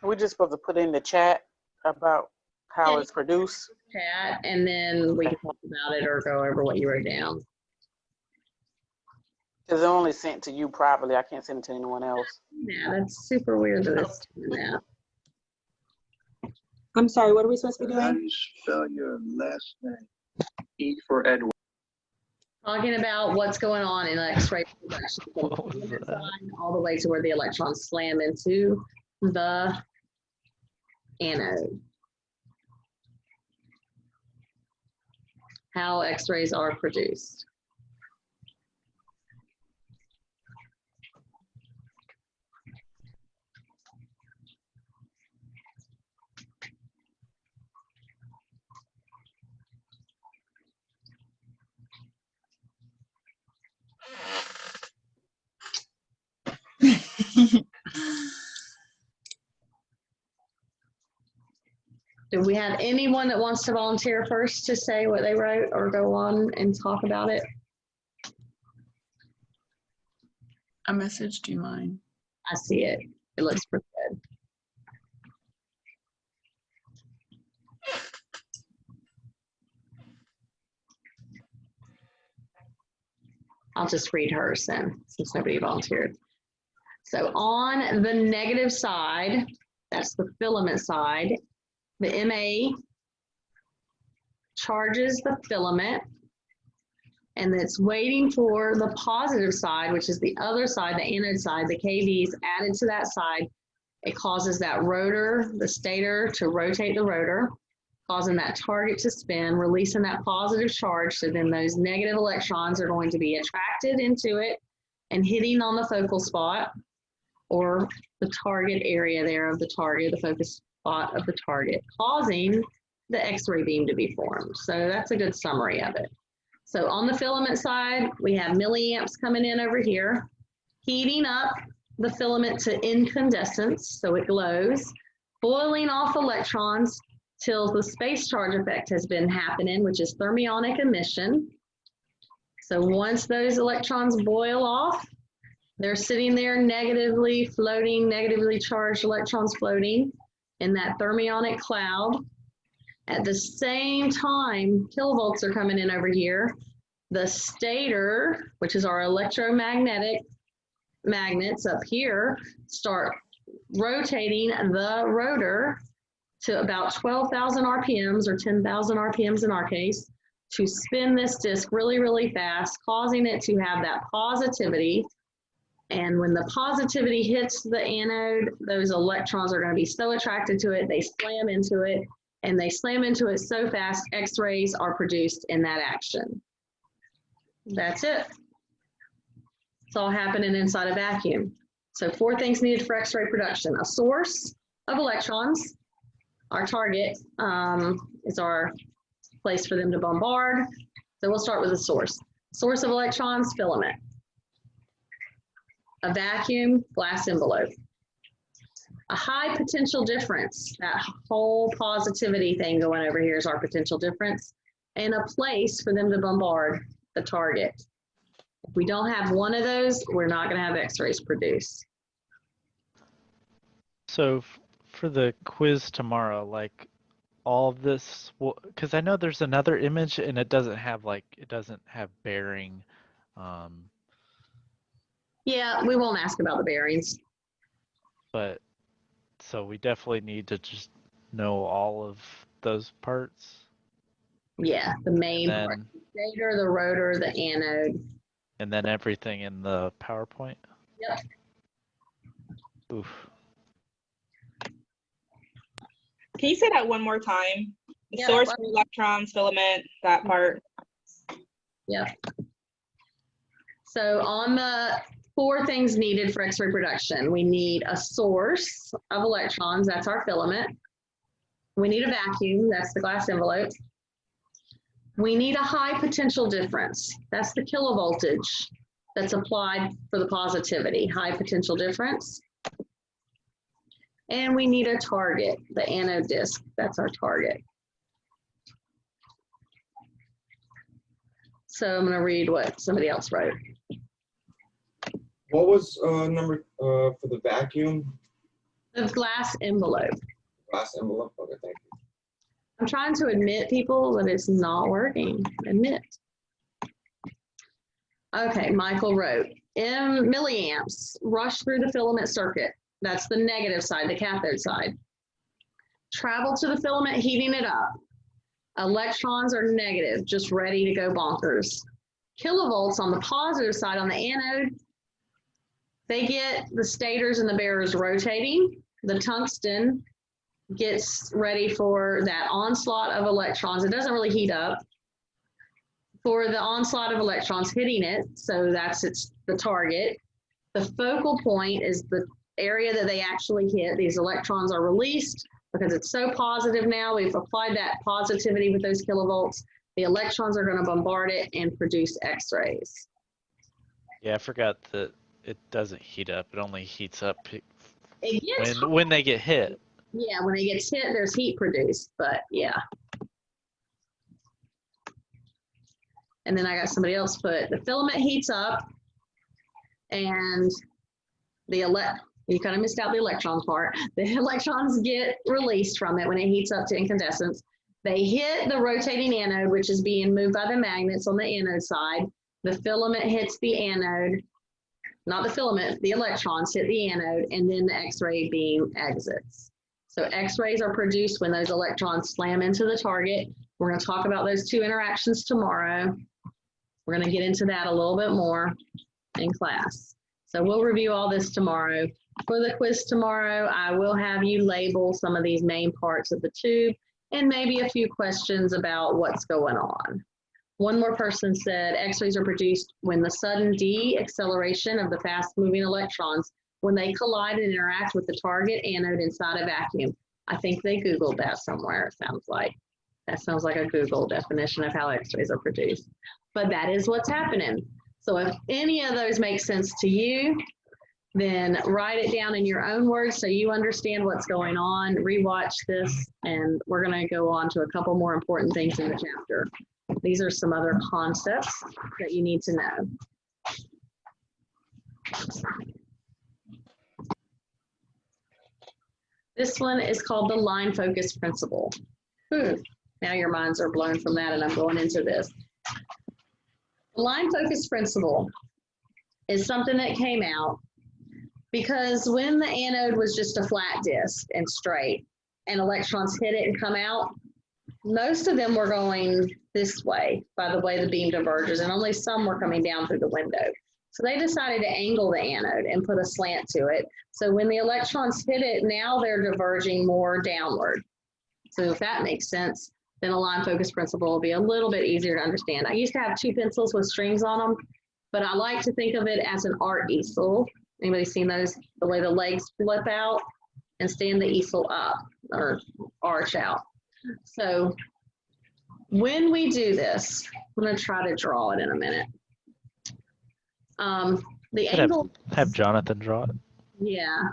S3: We're just supposed to put in the chat about how it's produced.
S1: Chat, and then we can talk about it or go over what you wrote down.
S3: Because it only sent to you privately. I can't send it to anyone else.
S1: Yeah, that's super weird that it's doing that.
S5: I'm sorry, what are we supposed to be
S6: How do
S5: doing?
S6: you spell your last name? E for Edward.
S1: Talking about what's going on in X-ray production from
S4: What was
S1: the
S4: that?
S1: side all the way to where the electrons slam into the anode. How X-rays are produced. Do we have anyone that wants to volunteer first to say what they wrote or go on and talk about it?
S5: I messaged you mine.
S1: I see it. It looks pretty good. I'll just read hers then, since nobody volunteered. So on the negative side, that's the filament side, the MA charges the filament, and it's waiting for the positive side, which is the other side, the anode side, the KV is added to that side. It causes that rotor, the stator, to rotate the rotor, causing that target to spin, releasing that positive charge. So then those negative electrons are going to be attracted into it and hitting on the focal spot or the target area there of the target, the focus spot of the target, causing the X-ray beam to be formed. So that's a good summary of it. So on the filament side, we have milliamps coming in over here, heating up the filament to incandescence, so it glows, boiling off electrons till the space charge effect has been happening, which is thermionic emission. So once those electrons boil off, they're sitting there negatively floating, negatively charged electrons floating in that thermionic cloud. At the same time, kilovolts are coming in over here. The stator, which is our electromagnetic magnets up here, start rotating the rotor to about 12,000 RPMs or 10,000 RPMs in our case to spin this disc really, really fast, causing it to have that positivity. And when the positivity hits the anode, those electrons are going to be so attracted to it, they slam into it, and they slam into it so fast, X-rays are produced in that action. That's it. It's all happening inside a vacuum. So 4 things needed for X-ray production: a source of electrons. Our target is our place for them to bombard. So we'll start with the source. Source of electrons, filament. A vacuum, glass envelope. A high potential difference. That whole positivity thing going over here is our potential difference. And a place for them to bombard the target. If we don't have one of those, we're not going to have X-rays produced.
S4: So for the quiz tomorrow, like all of this, because I know there's another image and it doesn't have bearing.
S1: Yeah, we won't ask about the bearings.
S4: But so we definitely need to just know all of those parts.
S1: Yeah, the main part. The stator, the rotor, the anode.
S4: And then everything in the PowerPoint?
S1: Yep.
S4: Oof.
S7: Can you say that one more time? The
S1: Yeah,
S7: source
S1: well-
S7: for electrons, filament, that part.
S1: Yep. So on the 4 things needed for X-ray production, we need a source of electrons, that's our filament. We need a vacuum, that's the glass envelope. We need a high potential difference, that's the kilovoltage that's applied for the positivity, high potential difference. And we need a target, the anode disk, that's our target. So I'm going to read what somebody else wrote.
S8: What was number for the vacuum?
S1: The glass envelope.
S8: Glass envelope. Okay, thank you.
S1: I'm trying to admit people that it's not working. Admit. Okay, Michael wrote, M milliamps rush through the filament circuit. That's the negative side, the cathode side. Travel to the filament, heating it up. Electrons are negative, just ready to go bonkers. Kilovolts on the positive side, on the anode, they get the stators and the bearers rotating. The tungsten gets ready for that onslaught of electrons. It doesn't really heat up. For the onslaught of electrons hitting it, so that's the target. The focal point is the area that they actually hit. These electrons are released because it's so positive now. We've applied that positivity with those kilovolts. The electrons are going to bombard it and produce X-rays.
S4: Yeah, I forgot that it doesn't heat up. It only heats up
S1: It gets
S4: when they get hit.
S1: Yeah, when it gets hit, there's heat produced, but yeah. And then I got somebody else put, the filament heats up and you kind of missed out the electrons part. The electrons get released from it when it heats up to incandescence. They hit the rotating anode, which is being moved by the magnets on the anode side. The filament hits the anode, not the filament, the electrons hit the anode, and then the X-ray beam exits. So X-rays are produced when those electrons slam into the target. We're going to talk about those 2 interactions tomorrow. We're going to get into that a little bit more in class. So we'll review all this tomorrow. For the quiz tomorrow, I will have you label some of these main parts of the tube and maybe a few questions about what's going on. One more person said X-rays are produced when the sudden de-acceleration of the fast-moving electrons when they collide and interact with the target anode inside a vacuum. I think they Googled that somewhere, it sounds like. That sounds like a Google definition of how X-rays are produced. But that is what's happening. So if any of those make sense to you, then write it down in your own words so you understand what's going on. Rewatch this, and we're going to go on to a couple more important things in the chapter. These are some other concepts that you need to know. This one is called the line focus principle. Now your minds are blown from that, and I'm going into this. The line focus principle is something that came out because when the anode was just a flat disk and straight, and electrons hit it and come out, most of them were going this way by the way the beam diverges, and only some were coming down through the window. So they decided to angle the anode and put a slant to it. So when the electrons hit it, now they're diverging more downward. So if that makes sense, then a line focus principle will be a little bit easier to understand. I used to have 2 pencils with strings on them, but I like to think of it as an art easel. Anybody seen those? The way the legs flip out and stand the easel up or arch out. So when we do this, I'm going to try to draw it in a minute. The angle.
S4: Have Jonathan draw it.
S1: Yeah.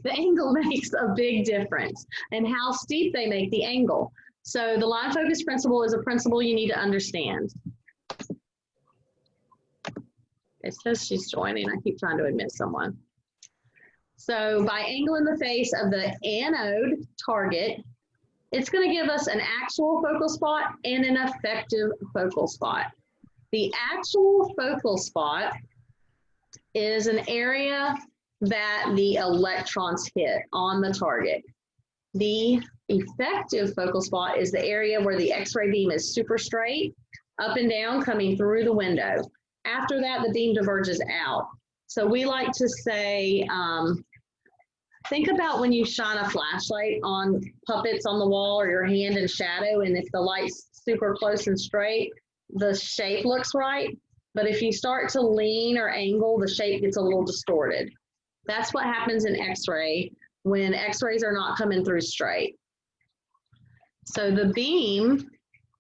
S1: The angle makes a big difference and how steep they make the angle. So the line focus principle is a principle you need to understand. It says she's joining. I keep trying to admit someone. So by angling the face of the anode target, it's going to give us an actual focal spot and an effective focal spot. The actual focal spot is an area that the electrons hit on the target. The effective focal spot is the area where the X-ray beam is super straight, up and down, coming through the window. After that, the beam diverges out. So we like to say, think about when you shine a flashlight on puppets on the wall or your hand in shadow, and if the light's super close and straight, the shape looks right. But if you start to lean or angle, the shape gets a little distorted. That's what happens in X-ray when X-rays are not coming through straight. So the beam,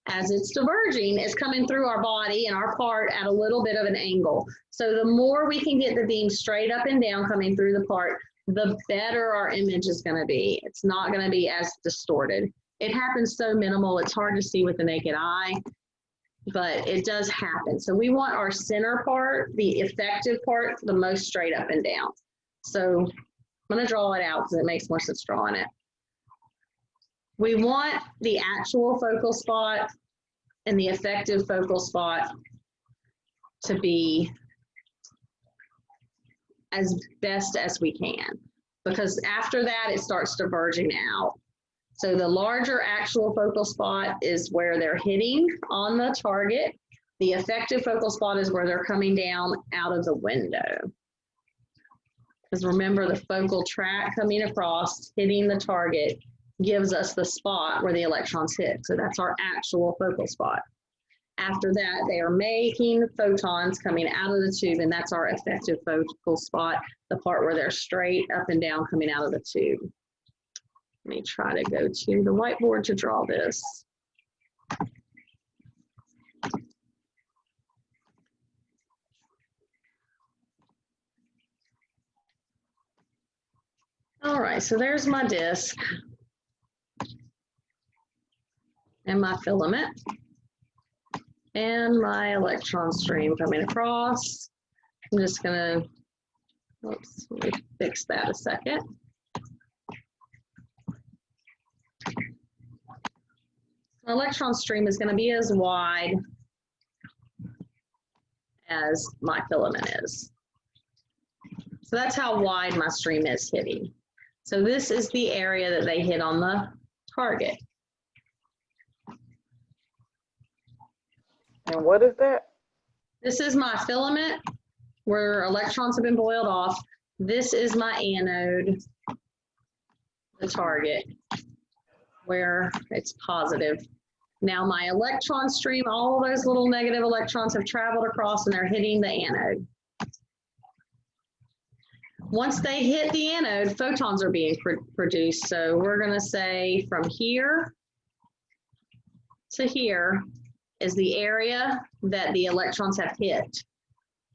S1: as it's diverging, is coming through our body and our part at a little bit of an angle. So the more we can get the beam straight up and down coming through the part, the better our image is going to be. It's not going to be as distorted. It happens so minimal, it's hard to see with the naked eye, but it does happen. So we want our center part, the effective part, the most straight up and down. So I'm going to draw it out because it makes more sense drawing it. We want the actual focal spot and the effective focal spot to be as best as we can, because after that it starts diverging out. So the larger actual focal spot is where they're hitting on the target. The effective focal spot is where they're coming down out of the window. Because remember, the focal track coming across, hitting the target, gives us the spot where the electrons hit. So that's our actual focal spot. After that, they are making photons coming out of the tube, and that's our effective focal spot, the part where they're straight up and down coming out of the tube. Let me try to go to the whiteboard to draw this. All right, so there's my disc and my filament and my electron stream coming across. I'm just gonna, oops, let me fix that a second. The electron stream is gonna be as wide as my filament is. So that's how wide my stream is hitting. So this is the area that they hit on the target.
S3: And what is that?
S1: This is my filament where electrons have been boiled off. This is my anode, the target, where it's positive. Now my electron stream, all of those little negative electrons have traveled across and they're hitting the anode. Once they hit the anode, photons are being produced. So we're gonna say from here to here is the area that the electrons have hit.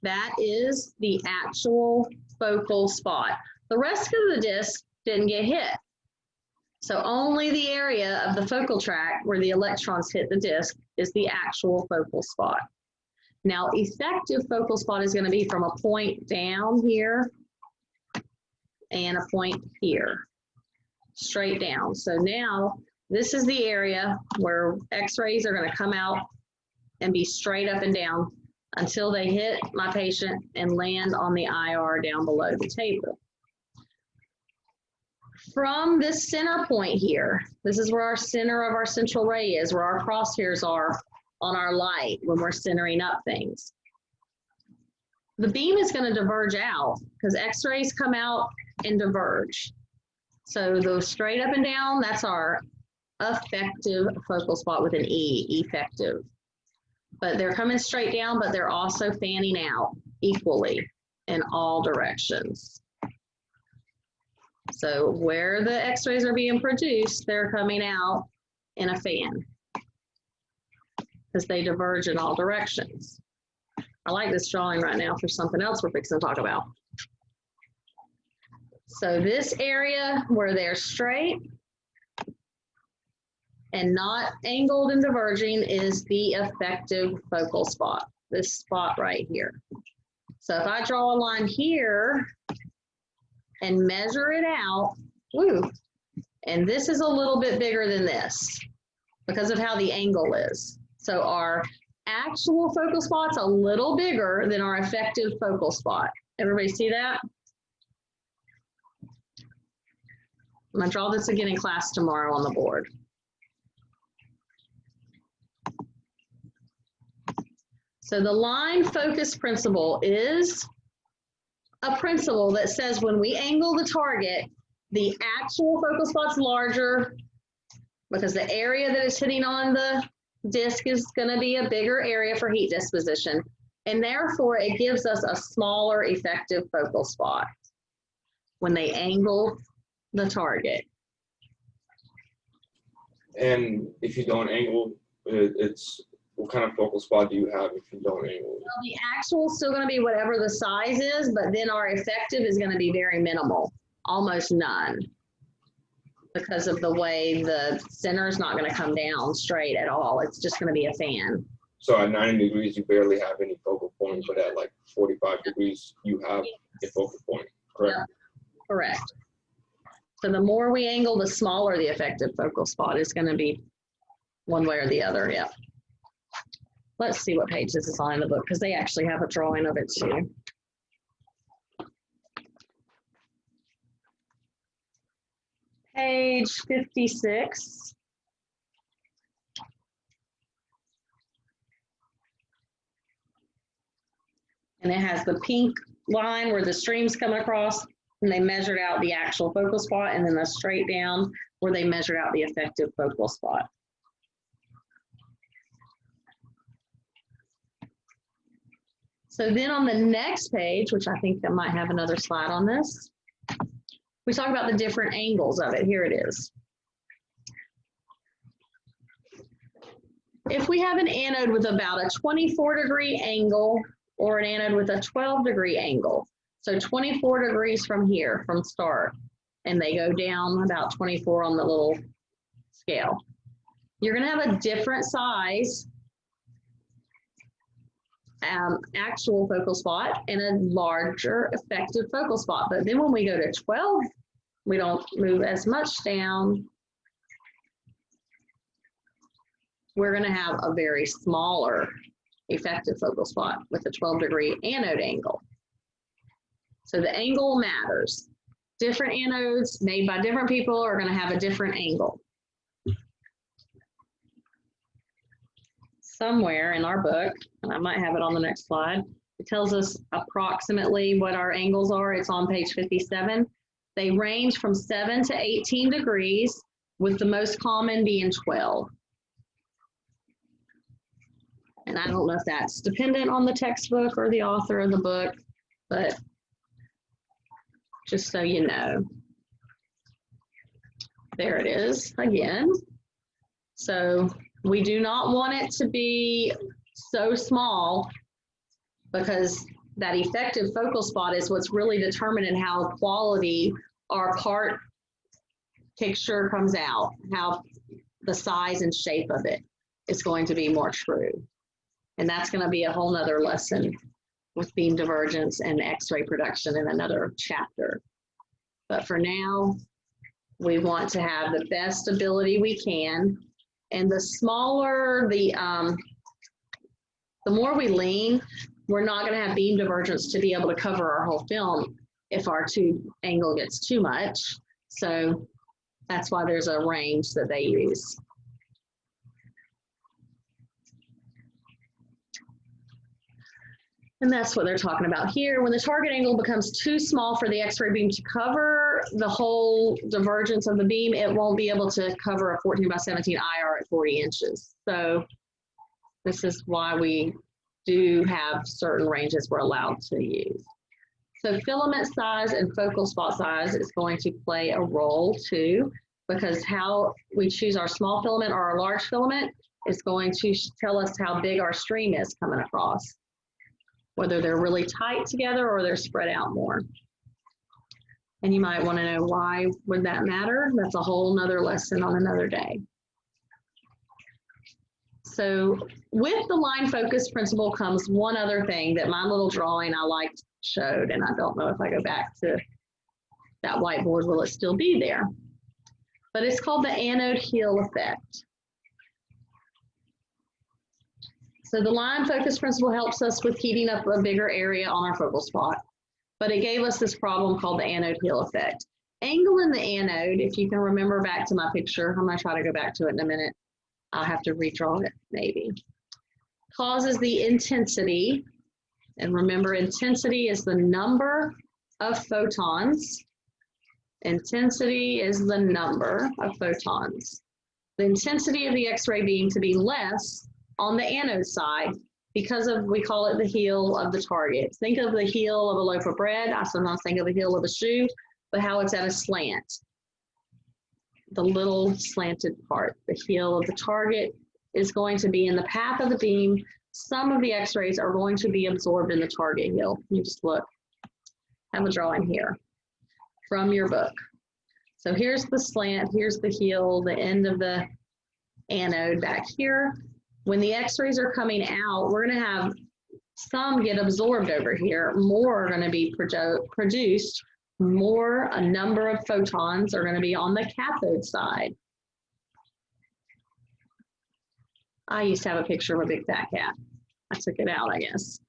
S1: That is the actual focal spot. The rest of the disc didn't get hit. So only the area of the focal tract where the electrons hit the disc is the actual focal spot. Now, effective focal spot is going to be from a point down here and a point here, straight down. So now this is the area where X-rays are going to come out and be straight up and down until they hit my patient and land on the IR down below the table. From this center point here, this is where our center of our central ray is, where our crosshairs are on our light when we're centering up things. The beam is going to diverge out because X-rays come out and diverge. So the straight up and down, that's our effective focal spot with an E, effective. But they're coming straight down, but they're also fanning out equally in all directions. So where the X-rays are being produced, they're coming out in a fan because they diverge in all directions. I like this drawing right now for something else we're fixing to talk about. So this area where they're straight and not angled and diverging is the effective focal spot, this spot right here. So if I draw a line here and measure it out, woo, and this is a little bit bigger than this because of how the angle is. So our actual focal spot's a little bigger than our effective focal spot. Everybody see that? I'm gonna draw this again in class tomorrow on the board. So the line focus principle is a principle that says when we angle the target, the actual focal spot's larger because the area that is hitting on the disc is going to be a bigger area for heat disposition. And therefore, it gives us a smaller effective focal spot when they angle the target.
S8: And if you don't angle, it's what kind of focal spot do you have if you don't angle?
S1: Well, the actual is still going to be whatever the size is, but then our effective is going to be very minimal, almost none, because of the way the center is not going to come down straight at all. It's just going to be a fan.
S8: So at 90 degrees, you barely have any focal point, but at like 45 degrees, you have a focal point, correct?
S1: Yep. Correct. So the more we angle, the smaller the effective focal spot is going to be one way or the other. Yeah. Let's see what page this is on in the book, because they actually have a drawing of it too. Page 56. And it has the pink line where the stream's coming across, and they measured out the actual focal spot, and then the straight down where they measured out the effective focal spot. So then on the next page, which I think I might have another slide on this, we talk about the different angles of it. Here it is. If we have an anode with about a 24-degree angle or an anode with a 12-degree angle, so 24 degrees from here, from start, and they go down about 24 on the little scale, you're going to have a different size actual focal spot and a larger effective focal spot. But then when we go to 12, we don't move as much down. We're going to have a very smaller effective focal spot with a 12-degree anode angle. So the angle matters. Different anodes made by different people are going to have a different angle. Somewhere in our book, and I might have it on the next slide, it tells us approximately what our angles are. It's on page 57. They range from 7 to 18 degrees, with the most common being 12. And I don't know if that's dependent on the textbook or the author of the book, but just so you know. There it is again. So we do not want it to be so small, because that effective focal spot is what's really determining how quality our part picture comes out, how the size and shape of it is going to be more true. And that's going to be a whole nother lesson with beam divergence and X-ray production in another chapter. But for now, we want to have the best ability we can. And the smaller, the more we lean, we're not going to have beam divergence to be able to cover our whole film if our tube angle gets too much. So that's why there's a range that they use. And that's what they're talking about here. When the target angle becomes too small for the X-ray beam to cover the whole divergence of the beam, it won't be able to cover a 14 by 17 IR at 40 inches. So this is why we do have certain ranges we're allowed to use. So filament size and focal spot size is going to play a role too, because how we choose our small filament or our large filament is going to tell us how big our stream is coming across, whether they're really tight together or they're spread out more. And you might want to know, why would that matter? That's a whole nother lesson on another day. So with the line focus principle comes one other thing that my little drawing I liked showed, and I don't know if I go back to that whiteboard, will it still be there? But it's called the anode heel effect. So the line focus principle helps us with heating up a bigger area on our focal spot, but it gave us this problem called the anode heel effect. Angle in the anode, if you can remember back to my picture, I'm gonna try to go back to it in a minute. I'll have to redraw it maybe. causes the intensity, and remember intensity is the number of photons. Intensity is the number of photons. The intensity of the X-ray beam to be less on the anode side because of, we call it the heel of the target. Think of the heel of a loaf of bread. I sometimes think of the heel of a shoe, but how it's at a slant. The little slanted part, the heel of the target is going to be in the path of the beam. Some of the X-rays are going to be absorbed in the target heel. You just look, have a drawing here from your book. So here's the slant, here's the heel, the end of the anode back here. When the X-rays are coming out, we're gonna have some get absorbed over here, more are gonna be produced, a number of photons are gonna be on the cathode side. I used to have a picture of a big fat cat. I took it out, I guess.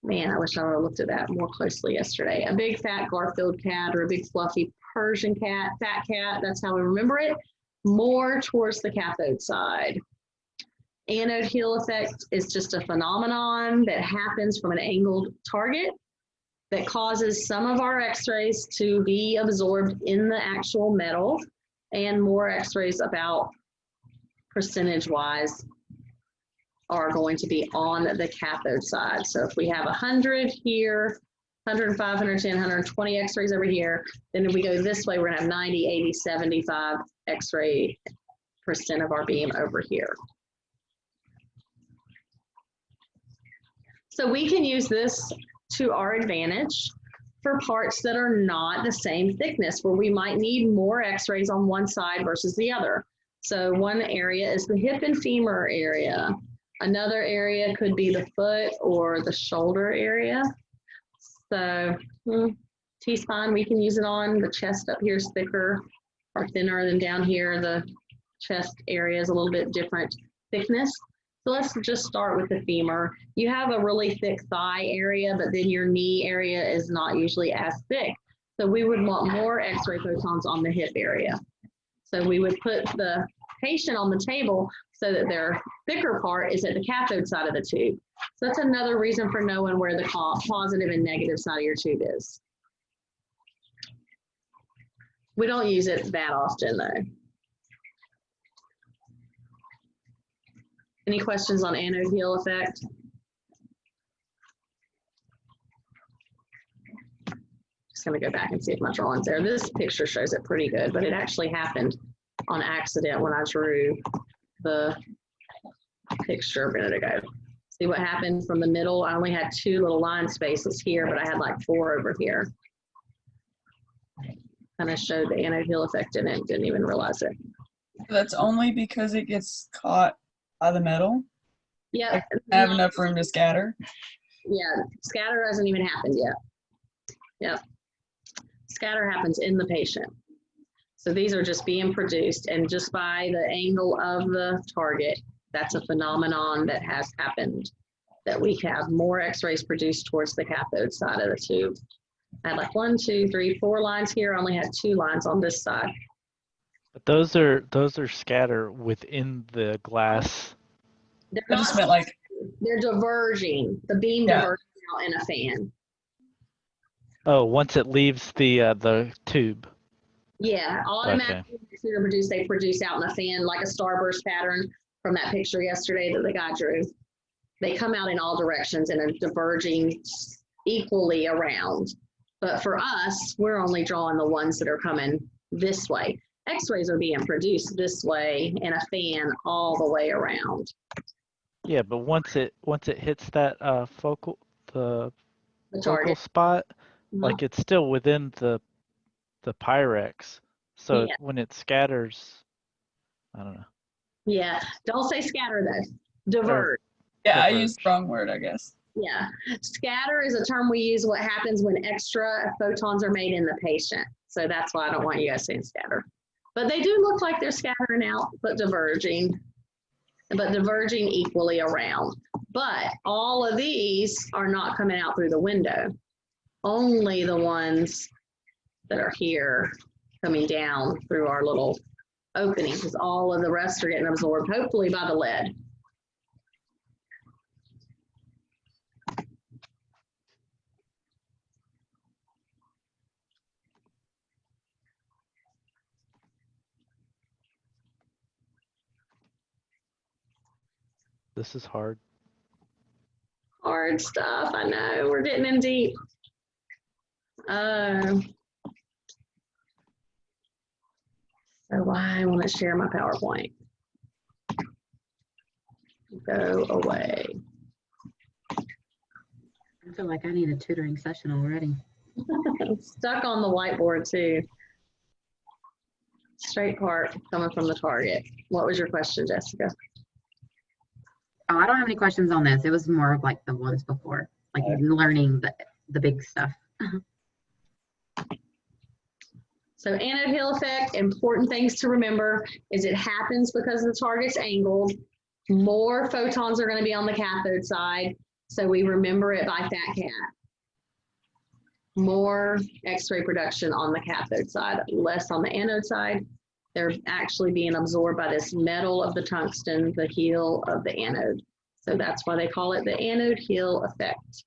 S1: Man, I wish I would have looked at that more closely yesterday. A big fat Garfield cat or a big fluffy Persian cat, fat cat, that's how we remember it, more towards the cathode side. Anode heel effect is just a phenomenon that happens from an angled target that causes some of our X-rays to be absorbed in the actual metal and more X-rays about percentage-wise are going to be on the cathode side. So if we have 100 here, 105, 110, 120 X-rays over here, then if we go this way, we're gonna have 90, 80, 75 X-ray percent of our beam over here. So we can use this to our advantage for parts that are not the same thickness, where we might need more X-rays on one side versus the other. So one area is the hip and femur area. Another area could be the foot or the shoulder area. So T-spine, we can use it on. The chest up here is thicker or thinner than down here. The chest area is a little bit different thickness. So let's just start with the femur. You have a really thick thigh area, but then your knee area is not usually as thick. So we would want more X-ray photons on the hip area. So we would put the patient on the table so that their thicker part is at the cathode side of the tube. So that's another reason for knowing where the positive and negative side of your tube is. We don't use it that often though. Any questions on anode heel effect? Just gonna go back and see if my drawing's there. This picture shows it pretty good, but it actually happened on accident when I drew the picture a minute ago. See what happened from the middle? I only had 2 little line spaces here, but I had like 4 over here. Kind of showed the anode heel effect in it, didn't even realize it.
S5: That's only because it gets caught by the metal?
S1: Yeah.
S5: Have enough room to scatter?
S1: Yeah, scatter hasn't even happened yet. Yep. Scatter happens in the patient. So these are just being produced, and just by the angle of the target, that's a phenomenon that has happened, that we have more X-rays produced towards the cathode side of the tube. I had like 1, 2, 3, 4 lines here. I only had 2 lines on this side.
S4: But those are scatter within the glass.
S1: They're
S5: I just
S1: not,
S5: meant like,
S1: they're diverging. The beam diverges out in a fan.
S4: Oh, once it leaves the tube.
S1: Yeah, automatically they produce out in a fan like a starburst pattern from that picture yesterday that the guy drew. They come out in all directions and are diverging equally around. But for us, we're only drawing the ones that are coming this way. X-rays are being produced this way in a fan all the way around.
S4: Yeah, but once it hits that focal
S1: target
S4: spot, like it's still within the Pyrex. So when it scatters, I don't know.
S1: Yeah, don't say scatter though. Diverge.
S5: Yeah, I used the wrong word, I guess.
S1: Yeah, scatter is a term we use what happens when extra photons are made in the patient. So that's why I don't want you guys saying scatter. But they do look like they're scattering out, but diverging equally around. But all of these are not coming out through the window. Only the ones that are here coming down through our little opening, because all of the rest are getting absorbed, hopefully by the lead.
S4: This is hard.
S1: Hard stuff, I know, we're getting in deep. So I want to share my PowerPoint. Go away.
S9: I feel like I need a tutoring session already.
S1: Stuck on the whiteboard too. Straight part coming from the target. What was your question, Jessica?
S9: Oh, I don't have any questions on this. It was more of like the ones before, like learning the big stuff.
S1: So anode hill effect, important things to remember is it happens because the target's angled. More photons are going to be on the cathode side. So we remember it by fat cat. More X-ray production on the cathode side, less on the anode side. They're actually being absorbed by this metal of the tungsten, the heel of the anode. So that's why they call it the anode heel effect.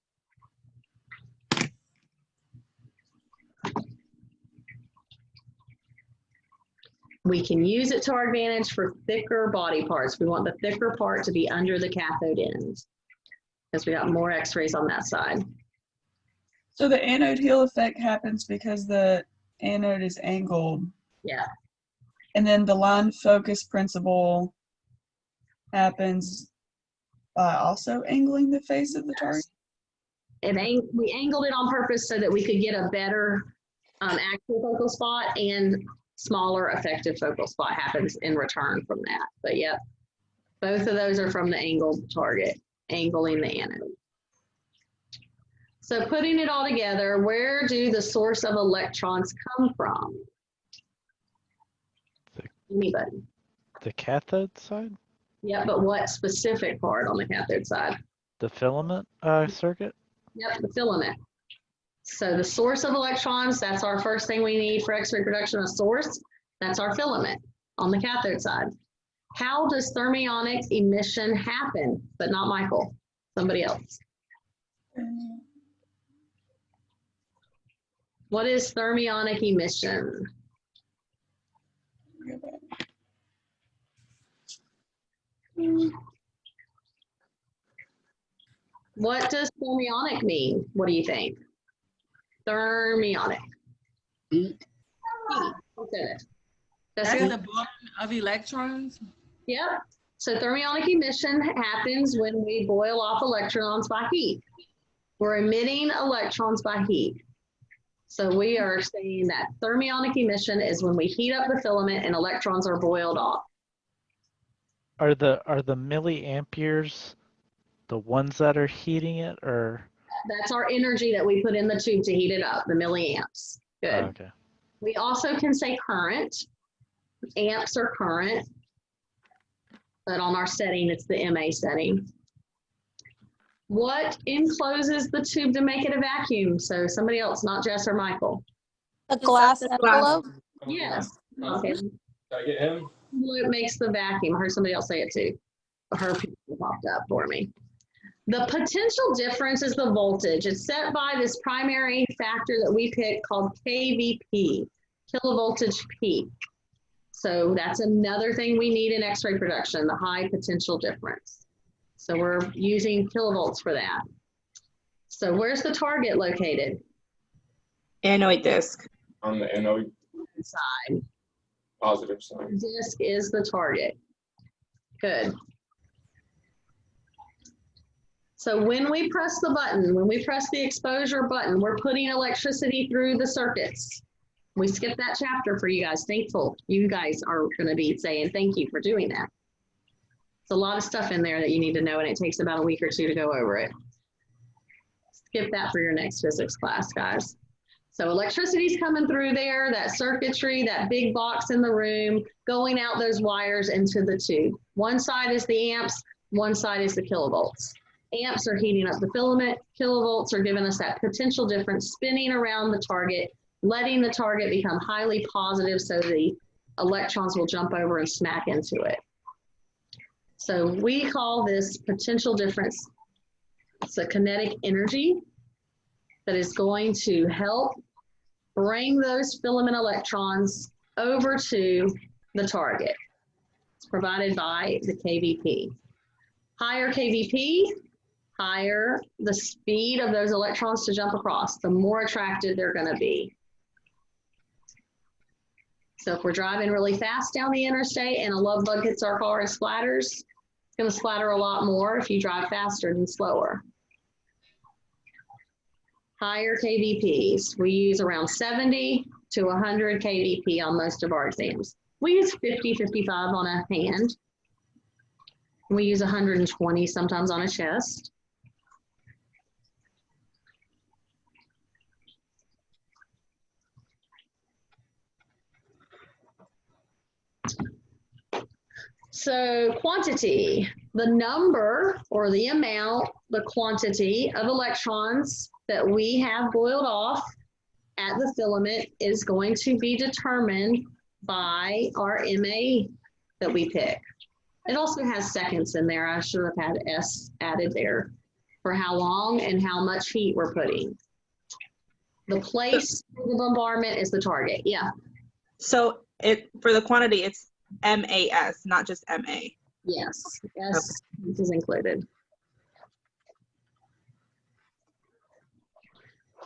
S1: We can use it to our advantage for thicker body parts. We want the thicker part to be under the cathode end because we got more X-rays on that side.
S5: So the anode heel effect happens because the anode is angled.
S1: Yeah.
S5: And then the line focus principle happens by also angling the face of the target.
S1: We angled it on purpose so that we could get a better actual focal spot, and smaller effective focal spot happens in return from that. But yeah, both of those are from the angled target, angling the anode. So putting it all together, where do the source of electrons come from? Anybody?
S4: The cathode side?
S1: Yeah, but what specific part on the cathode side?
S4: The filament circuit?
S1: Yep, the filament. So the source of electrons, that's our first thing we need for X-ray production, a source. That's our filament on the cathode side. How does thermionic emission happen? But not Michael, somebody else. What is thermionic emission? What does thermionic mean? What do you think? Thermionic.
S9: Heat.
S1: Who said it?
S2: That's
S1: Jessica?
S2: the blowing of electrons.
S1: Yep. So thermionic emission happens when we boil off electrons by heat. We're emitting electrons by heat. So we are saying that thermionic emission is when we heat up the filament and electrons are boiled off.
S4: Are the milliamperes the ones that are heating it, or?
S1: That's our energy that we put in the tube to heat it up, the milliamps. Good.
S4: Oh, okay.
S1: We also can say current. Amps are current, but on our setting, it's the MA setting. What encloses the tube to make it a vacuum? So somebody else, not Jess or Michael.
S10: A glass envelope?
S1: Yes. Okay.
S8: Did I get him?
S1: It makes the vacuum. I heard somebody else say it too. Her people popped up for me. The potential difference is the voltage. It's set by this primary factor that we picked called KVP, kilovoltage peak. So that's another thing we need in X-ray production, the high potential difference. So we're using kilovolts for that. So where's the target located?
S7: Anode disk.
S8: On the anode
S1: Side.
S8: positive side.
S1: Disk is the target. Good. So when we press the button, when we press the exposure button, we're putting electricity through the circuits. We skipped that chapter for you guys. Thankful you guys are going to be saying thank you for doing that. It's a lot of stuff in there that you need to know, and it takes about a week or two to go over it. Skip that for your next physics class, guys. So electricity's coming through there, that circuitry, that big box in the room, going out those wires into the tube. One side is the amps, one side is the kilovolts. Amps are heating up the filament, kilovolts are giving us that potential difference, spinning around the target, letting the target become highly positive so the electrons will jump over and smack into it. So we call this potential difference. It's a kinetic energy that is going to help bring those filament electrons over to the target. It's provided by the KVP. Higher kVp, higher the speed of those electrons to jump across, the more attracted they're going to be. So if we're driving really fast down the interstate and a love bug hits our car and splatters, it's going to splatter a lot more if you drive faster than slower. Higher kVps, we use around 70 to 100 kVp on most of our exams. We use 50, 55 on a hand. We use 120 sometimes on a chest. So quantity, the number or the amount, the quantity of electrons that we have boiled off at the filament is going to be determined by our MA that we pick. It also has seconds in there. I should have had S added there for how long and how much heat we're putting. The place for the bombardment is the target. Yeah.
S7: So for the quantity, it's MAS, not just MA.
S1: Yes. S is included.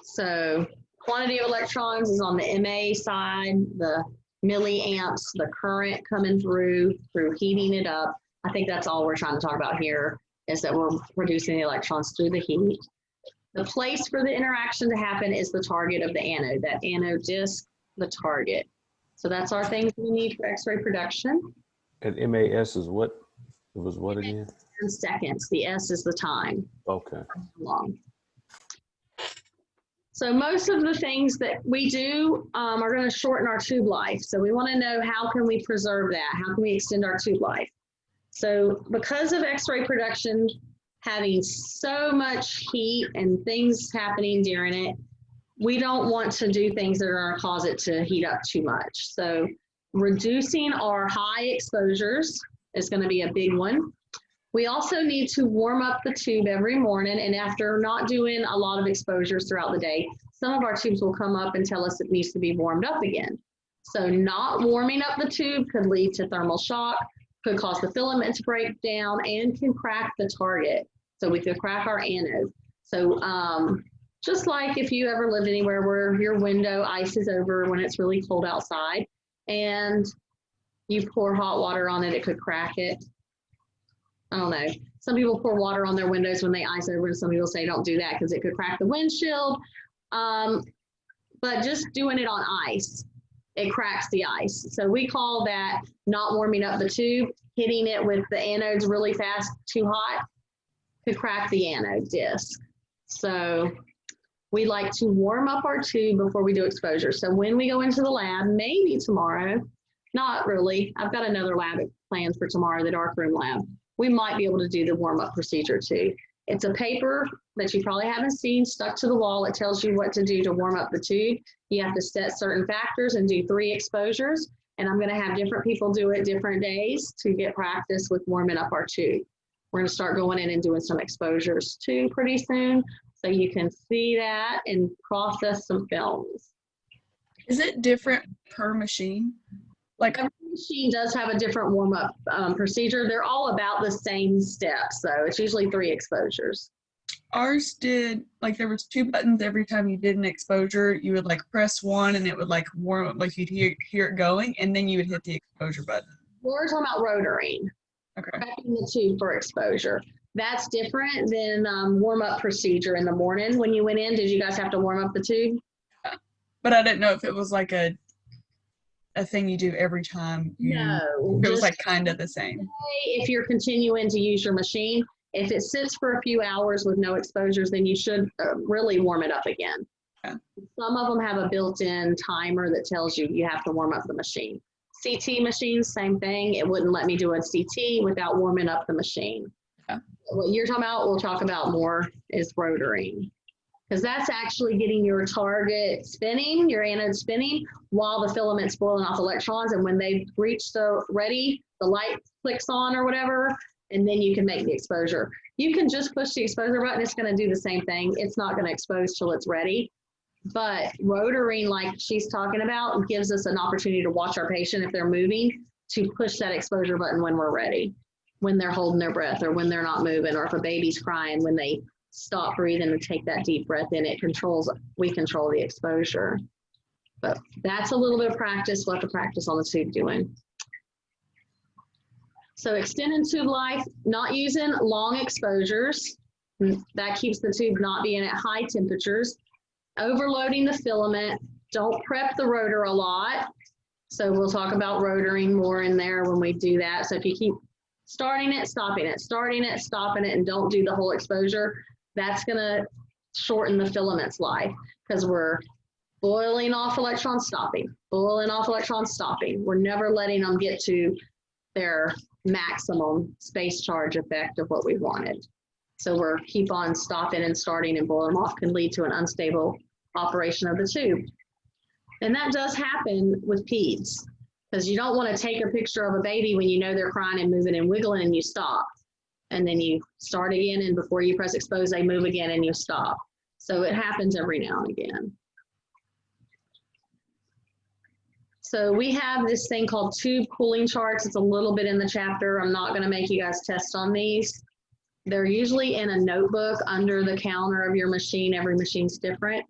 S1: So quantity of electrons is on the MA side, the milliamps, the current coming through heating it up. I think that's all we're trying to talk about here, is that we're reducing the electrons through the heat. The place for the interaction to happen is the target of the anode, that anode disk, the target. So that's our things we need for X-ray production.
S11: And MAS is what? It was what again?
S1: In seconds. The S is the time.
S11: Okay.
S1: Long. So most of the things that we do are going to shorten our tube life. So we want to know, how can we preserve that? How can we extend our tube life? So because of X-ray production having so much heat and things happening during it, we don't want to do things that are going to cause it to heat up too much. So reducing our high exposures is going to be a big one. We also need to warm up the tube every morning, and after not doing a lot of exposures throughout the day, some of our tubes will come up and tell us it needs to be warmed up again. So not warming up the tube could lead to thermal shock, could cause the filament to break down, and can crack the target. So we could crack our anode. So just like if you ever lived anywhere where your window ices over when it's really cold outside and you pour hot water on it, it could crack it. I don't know. Some people pour water on their windows when they ice over, and some people say don't do that because it could crack the windshield. But just doing it on ice, it cracks the ice. So we call that not warming up the tube. Hitting it with the anodes really fast, too hot, could crack the anode disc. So we like to warm up our tube before we do exposure. So when we go into the lab, maybe tomorrow, not really. I've got another lab planned for tomorrow, the darkroom lab. We might be able to do the warm-up procedure too. It's a paper that you probably haven't seen stuck to the wall. It tells you what to do to warm up the tube. You have to set certain factors and do 3 exposures. And I'm going to have different people do it different days to get practice with warming up our tube. We're going to start going in and doing some exposures too pretty soon, so you can see that and process some films.
S5: Is it different per machine? Like
S1: every machine does have a different warm-up procedure. They're all about the same steps, so it's usually 3 exposures.
S5: Ours did, like there was 2 buttons every time you did an exposure. You would like press 1 and it would like warm up, like you'd hear it going, and then you would hit the exposure button.
S1: We're talking about rotoring.
S5: Okay.
S1: Cracking the tube for exposure. That's different than warm-up procedure in the morning. When you went in, did you guys have to warm up the tube?
S5: Yeah. But I didn't know if it was like a thing you do every time.
S1: No.
S5: It was like kind of the same.
S1: If you're continuing to use your machine, if it sits for a few hours with no exposures, then you should really warm it up again.
S5: Yeah.
S1: Some of them have a built-in timer that tells you you have to warm up the machine. CT machines, same thing. It wouldn't let me do a CT without warming up the machine.
S5: Yeah.
S1: What you're talking about, we'll talk about more, is rotoring. Because that's actually getting your target spinning, your anode spinning, while the filament's boiling off electrons. And when they reach the ready, the light clicks on or whatever, and then you can make the exposure. You can just push the exposure button. It's going to do the same thing. It's not going to expose till it's ready. But rotoring, like she's talking about, gives us an opportunity to watch our patient if they're moving, to push that exposure button when we're ready. when they're holding their breath or when they're not moving, or if a baby's crying, when they stop breathing and take that deep breath in, we control the exposure. But that's a little bit of practice. We'll have to practice on the tube doing. So extending tube life, not using long exposures. That keeps the tube not being at high temperatures. Overloading the filament. Don't prep the rotor a lot. So we'll talk about rotoring more in there when we do that. So if you keep starting it, stopping it, starting it, stopping it, and don't do the whole exposure, that's gonna shorten the filament's life because we're boiling off electrons, stopping, boiling off electrons, stopping. We're never letting them get to their maximum space charge effect of what we wanted. So we're keep on stopping and starting and boiling them off can lead to an unstable operation of the tube. And that does happen with peds because you don't want to take a picture of a baby when you know they're crying and moving and wiggling and you stop. And then you start again, and before you press expose, they move again and you stop. So it happens every now and again. So we have this thing called tube cooling charts. It's a little bit in the chapter. I'm not going to make you guys test on these. They're usually in a notebook under the counter of your machine. Every machine's different.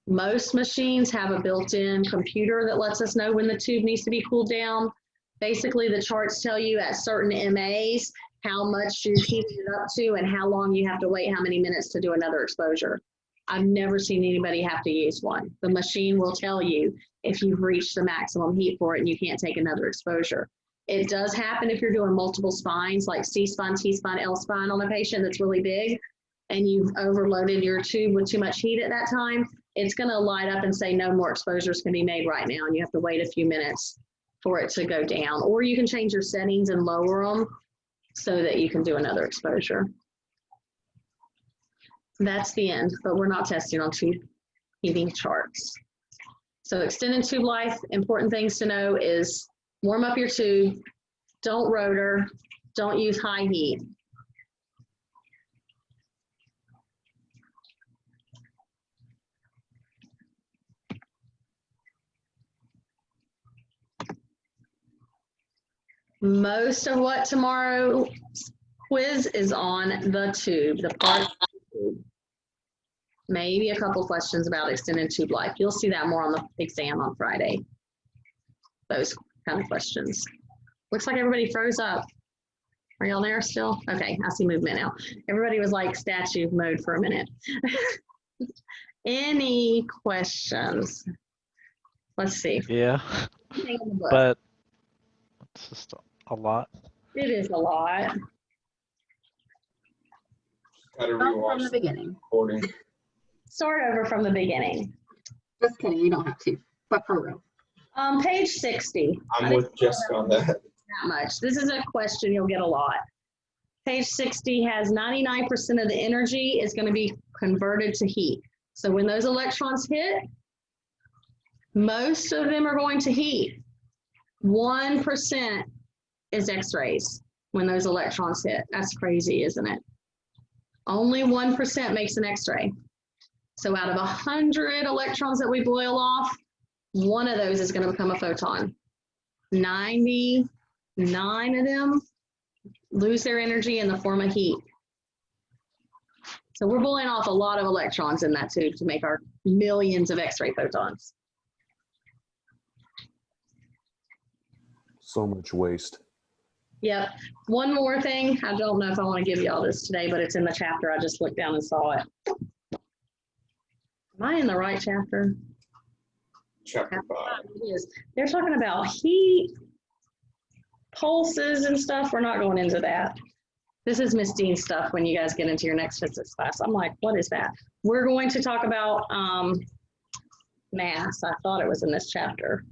S1: Most machines have a built-in computer that lets us know when the tube needs to be cooled down. Basically, the charts tell you at certain MAs how much you've heated it up to and how long you have to wait, how many minutes to do another exposure. I've never seen anybody have to use one. The machine will tell you if you've reached the maximum heat for it and you can't take another exposure. It does happen if you're doing multiple spines, like C-spine, T-spine, L-spine on a patient that's really big, and you've overloaded your tube with too much heat at that time, it's gonna light up and say no more exposures can be made right now, and you have to wait a few minutes for it to go down. Or you can change your settings and lower them so that you can do another exposure. That's the end, but we're not testing on tube heating charts. So extended tube life, important things to know is warm up your tube, don't rotor, don't use high heat. Most of what tomorrow's quiz is on the tube, the part of the tube. Maybe a couple questions about extended tube life. You'll see that more on the exam on Friday. Those kind of questions. Looks like everybody froze up. Are y'all there still? Okay, I see movement now. Everybody was like statue mode for a minute. Any questions? Let's see.
S4: Yeah, but it's just a lot.
S1: It is a lot.
S8: Gotta
S9: Start
S8: rewatch
S9: from the beginning.
S8: recording.
S1: Start over from the beginning.
S9: Just kidding, you don't have to, but for real.
S1: Page 60.
S8: I'm with Jessica on that.
S1: That much. This is a question you'll get a lot. Page 60 has 99% of the energy is going to be converted to heat. So when those electrons hit, most of them are going to heat. 1% is X-rays when those electrons hit. That's crazy, isn't it? Only 1% makes an X-ray. So out of 100 electrons that we boil off, one of those is going to become a photon. 99 of them lose their energy in the form of heat. So we're boiling off a lot of electrons in that tube to make our millions of X-ray photons.
S11: So much waste.
S1: Yep. One more thing. I don't know if I want to give you all this today, but it's in the chapter. I just looked down and saw it. Am I in the right chapter?
S8: Chapter 5.
S1: It is. They're talking about heat, pulses and stuff. We're not going into that. This is Miss Dean's stuff when you guys get into your next physics class. I'm like, what is that? We're going to talk about mass. I thought it was in this chapter.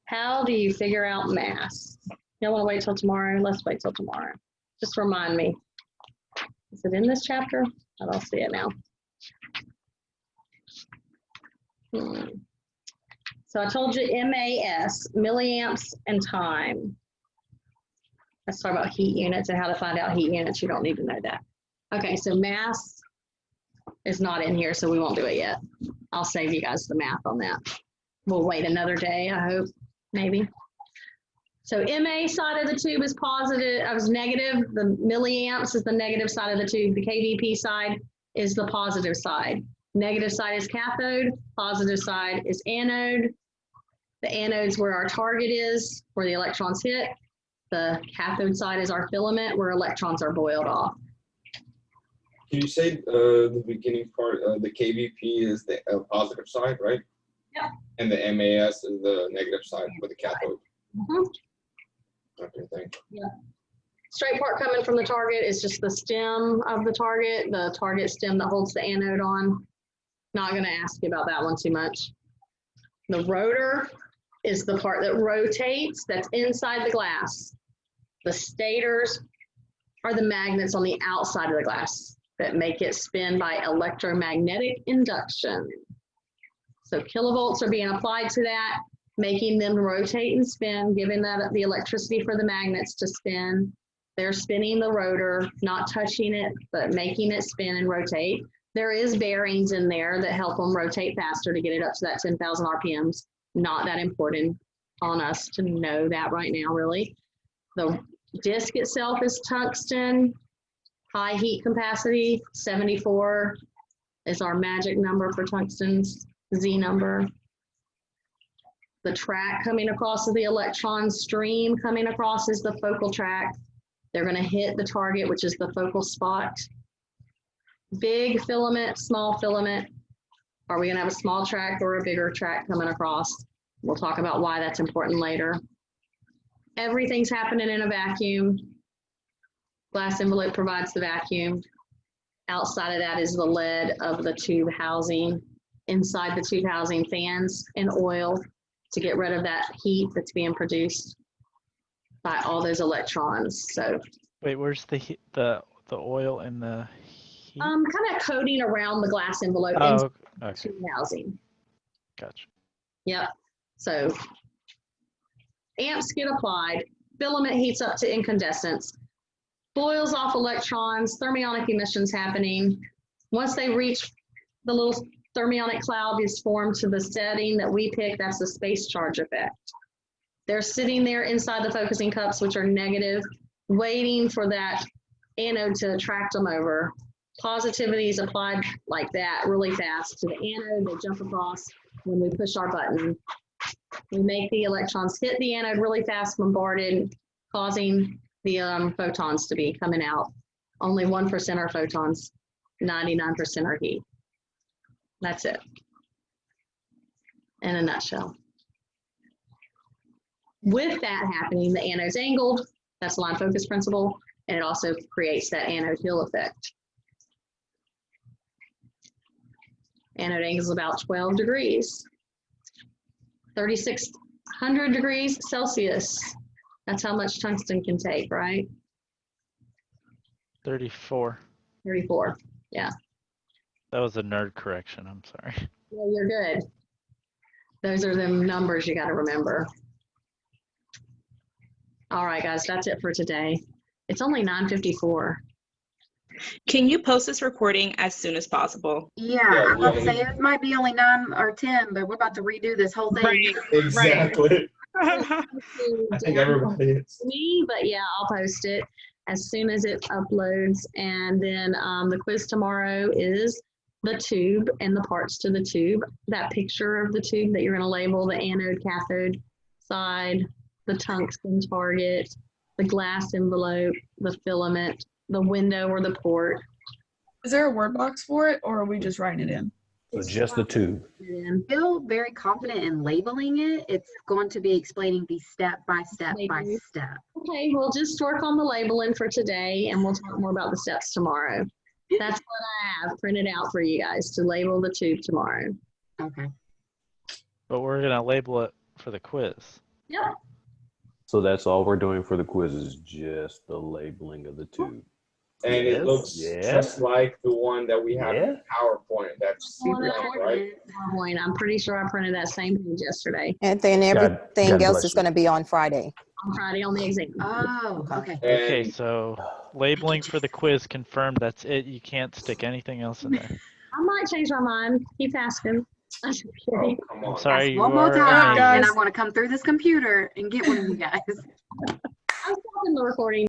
S1: How do you figure out mass? Y'all want to wait till tomorrow? Let's wait till tomorrow. Just remind me. Is it in this chapter? I don't see it now. So I told you MAS, milliamps and time. Let's talk about heat units and how to find out heat units. You don't need to know that. Okay, so mass is not in here, so we won't do it yet. I'll save you guys the math on that. We'll wait another day, I hope, maybe. So MA side of the tube is positive, I was negative, the milliamps is the negative side of the tube, the KVP side is the positive side. Negative side is cathode, positive side is anode. The anode's where our target is, where the electrons hit. The cathode side is our filament, where electrons are boiled off.
S8: Can you say the beginning part? The KVP is the positive side, right?
S1: Yep.
S8: And the MAS is the negative side for the cathode.
S1: Mhm.
S8: Okay, thank you.
S1: Yeah. Straight part coming from the target is just the stem of the target stem that holds the anode on. Not going to ask you about that one too much. The rotor is the part that rotates, that's inside the glass. The stators are the magnets on the outside of the glass that make it spin by electromagnetic induction. So kilovolts are being applied to that, making them rotate and spin, giving that the electricity for the magnets to spin. They're spinning the rotor, not touching it, but making it spin and rotate. There is bearings in there that help them rotate faster to get it up to that 10,000 RPMs. Not that important on us to know that right now, really. The disc itself is tungsten, high heat capacity, 74 is our magic number for tungsten's Z number. The track coming across is the electron stream coming across is the focal track. They're going to hit the target, which is the focal spot. Big filament, small filament. Are we going to have a small track or a bigger track coming across? We'll talk about why that's important later. Everything's happening in a vacuum. Glass envelope provides the vacuum. Outside of that is the lead of the tube housing. Inside the tube housing, fans and oil to get rid of that heat that's being produced by all those electrons. So
S4: Wait, where's the heat, the oil and the heat?
S1: kind of coating around the glass envelope
S4: Oh,
S1: inside the
S4: okay.
S1: tube housing.
S4: Gotcha.
S1: Yep. So amps get applied, filament heats up to incandescence, boils off electrons, thermionic emissions happening. Once they reach the little thermionic cloud is formed to the setting that we pick, that's the space charge effect. They're sitting there inside the focusing cups, which are negative, waiting for that anode to attract them over. Positivity is applied like that really fast to the anode. They jump across when we push our button. We make the electrons hit the anode really fast, bombarded, causing the photons to be coming out. Only 1% are photons, 99% are heat. That's it, in a nutshell. With that happening, the anode's angled. That's the line focus principle, and it also creates that anode hill effect. Anode angle is about 12 degrees, 3,600 degrees Celsius. That's how much tungsten can take, right?
S4: 34.
S1: 34, yeah.
S4: That was a nerd correction. I'm sorry.
S1: Yeah, you're good. Those are the numbers you got to remember. All right, guys, that's it for today. It's only 9:54.
S7: Can you post this recording as soon as possible?
S9: Yeah, I'm about to say it might be only 9 or 10, but we're about to redo this whole thing.
S7: Right.
S8: Exactly.
S7: Right.
S8: I think everybody is.
S1: Me, but yeah, I'll post it as soon as it uploads. And then the quiz tomorrow is the tube and the parts to the tube. That picture of the tube that you're going to label, the anode, cathode side, the tungsten target, the glass envelope, the filament, the window or the port.
S5: Is there a word box for it, or are we just writing it in?
S11: So just the tube.
S9: I feel very confident in labeling it. It's going to be explaining the step by step by step.
S1: Okay, we'll just work on the labeling for today, and we'll talk more about the steps tomorrow. That's what I have printed out for you guys to label the tube tomorrow.
S9: Okay.
S4: But we're going to label it for the quiz.
S1: Yep.
S11: So that's all we're doing for the quiz is just the labeling of the tube.
S8: And it looks just like the one that we have in PowerPoint. That's right.
S1: PowerPoint. I'm pretty sure I printed that same page yesterday.
S10: And then everything
S11: God
S10: else
S11: bless
S10: is
S11: you.
S10: going to be on Friday.
S1: On Friday on the exam.
S9: Oh, okay.
S4: Okay,
S8: And
S4: so labeling for the quiz confirmed. That's it. You can't stick anything else in there.
S1: I might change my mind. Keep asking. I'm just
S8: Oh,
S1: kidding.
S8: come
S9: Ask
S8: on.
S4: Sorry, you
S9: one more
S4: are
S9: time,
S5: guys.
S9: and I'm going to come through this computer and get one of you guys.
S1: I'm stopping the recording.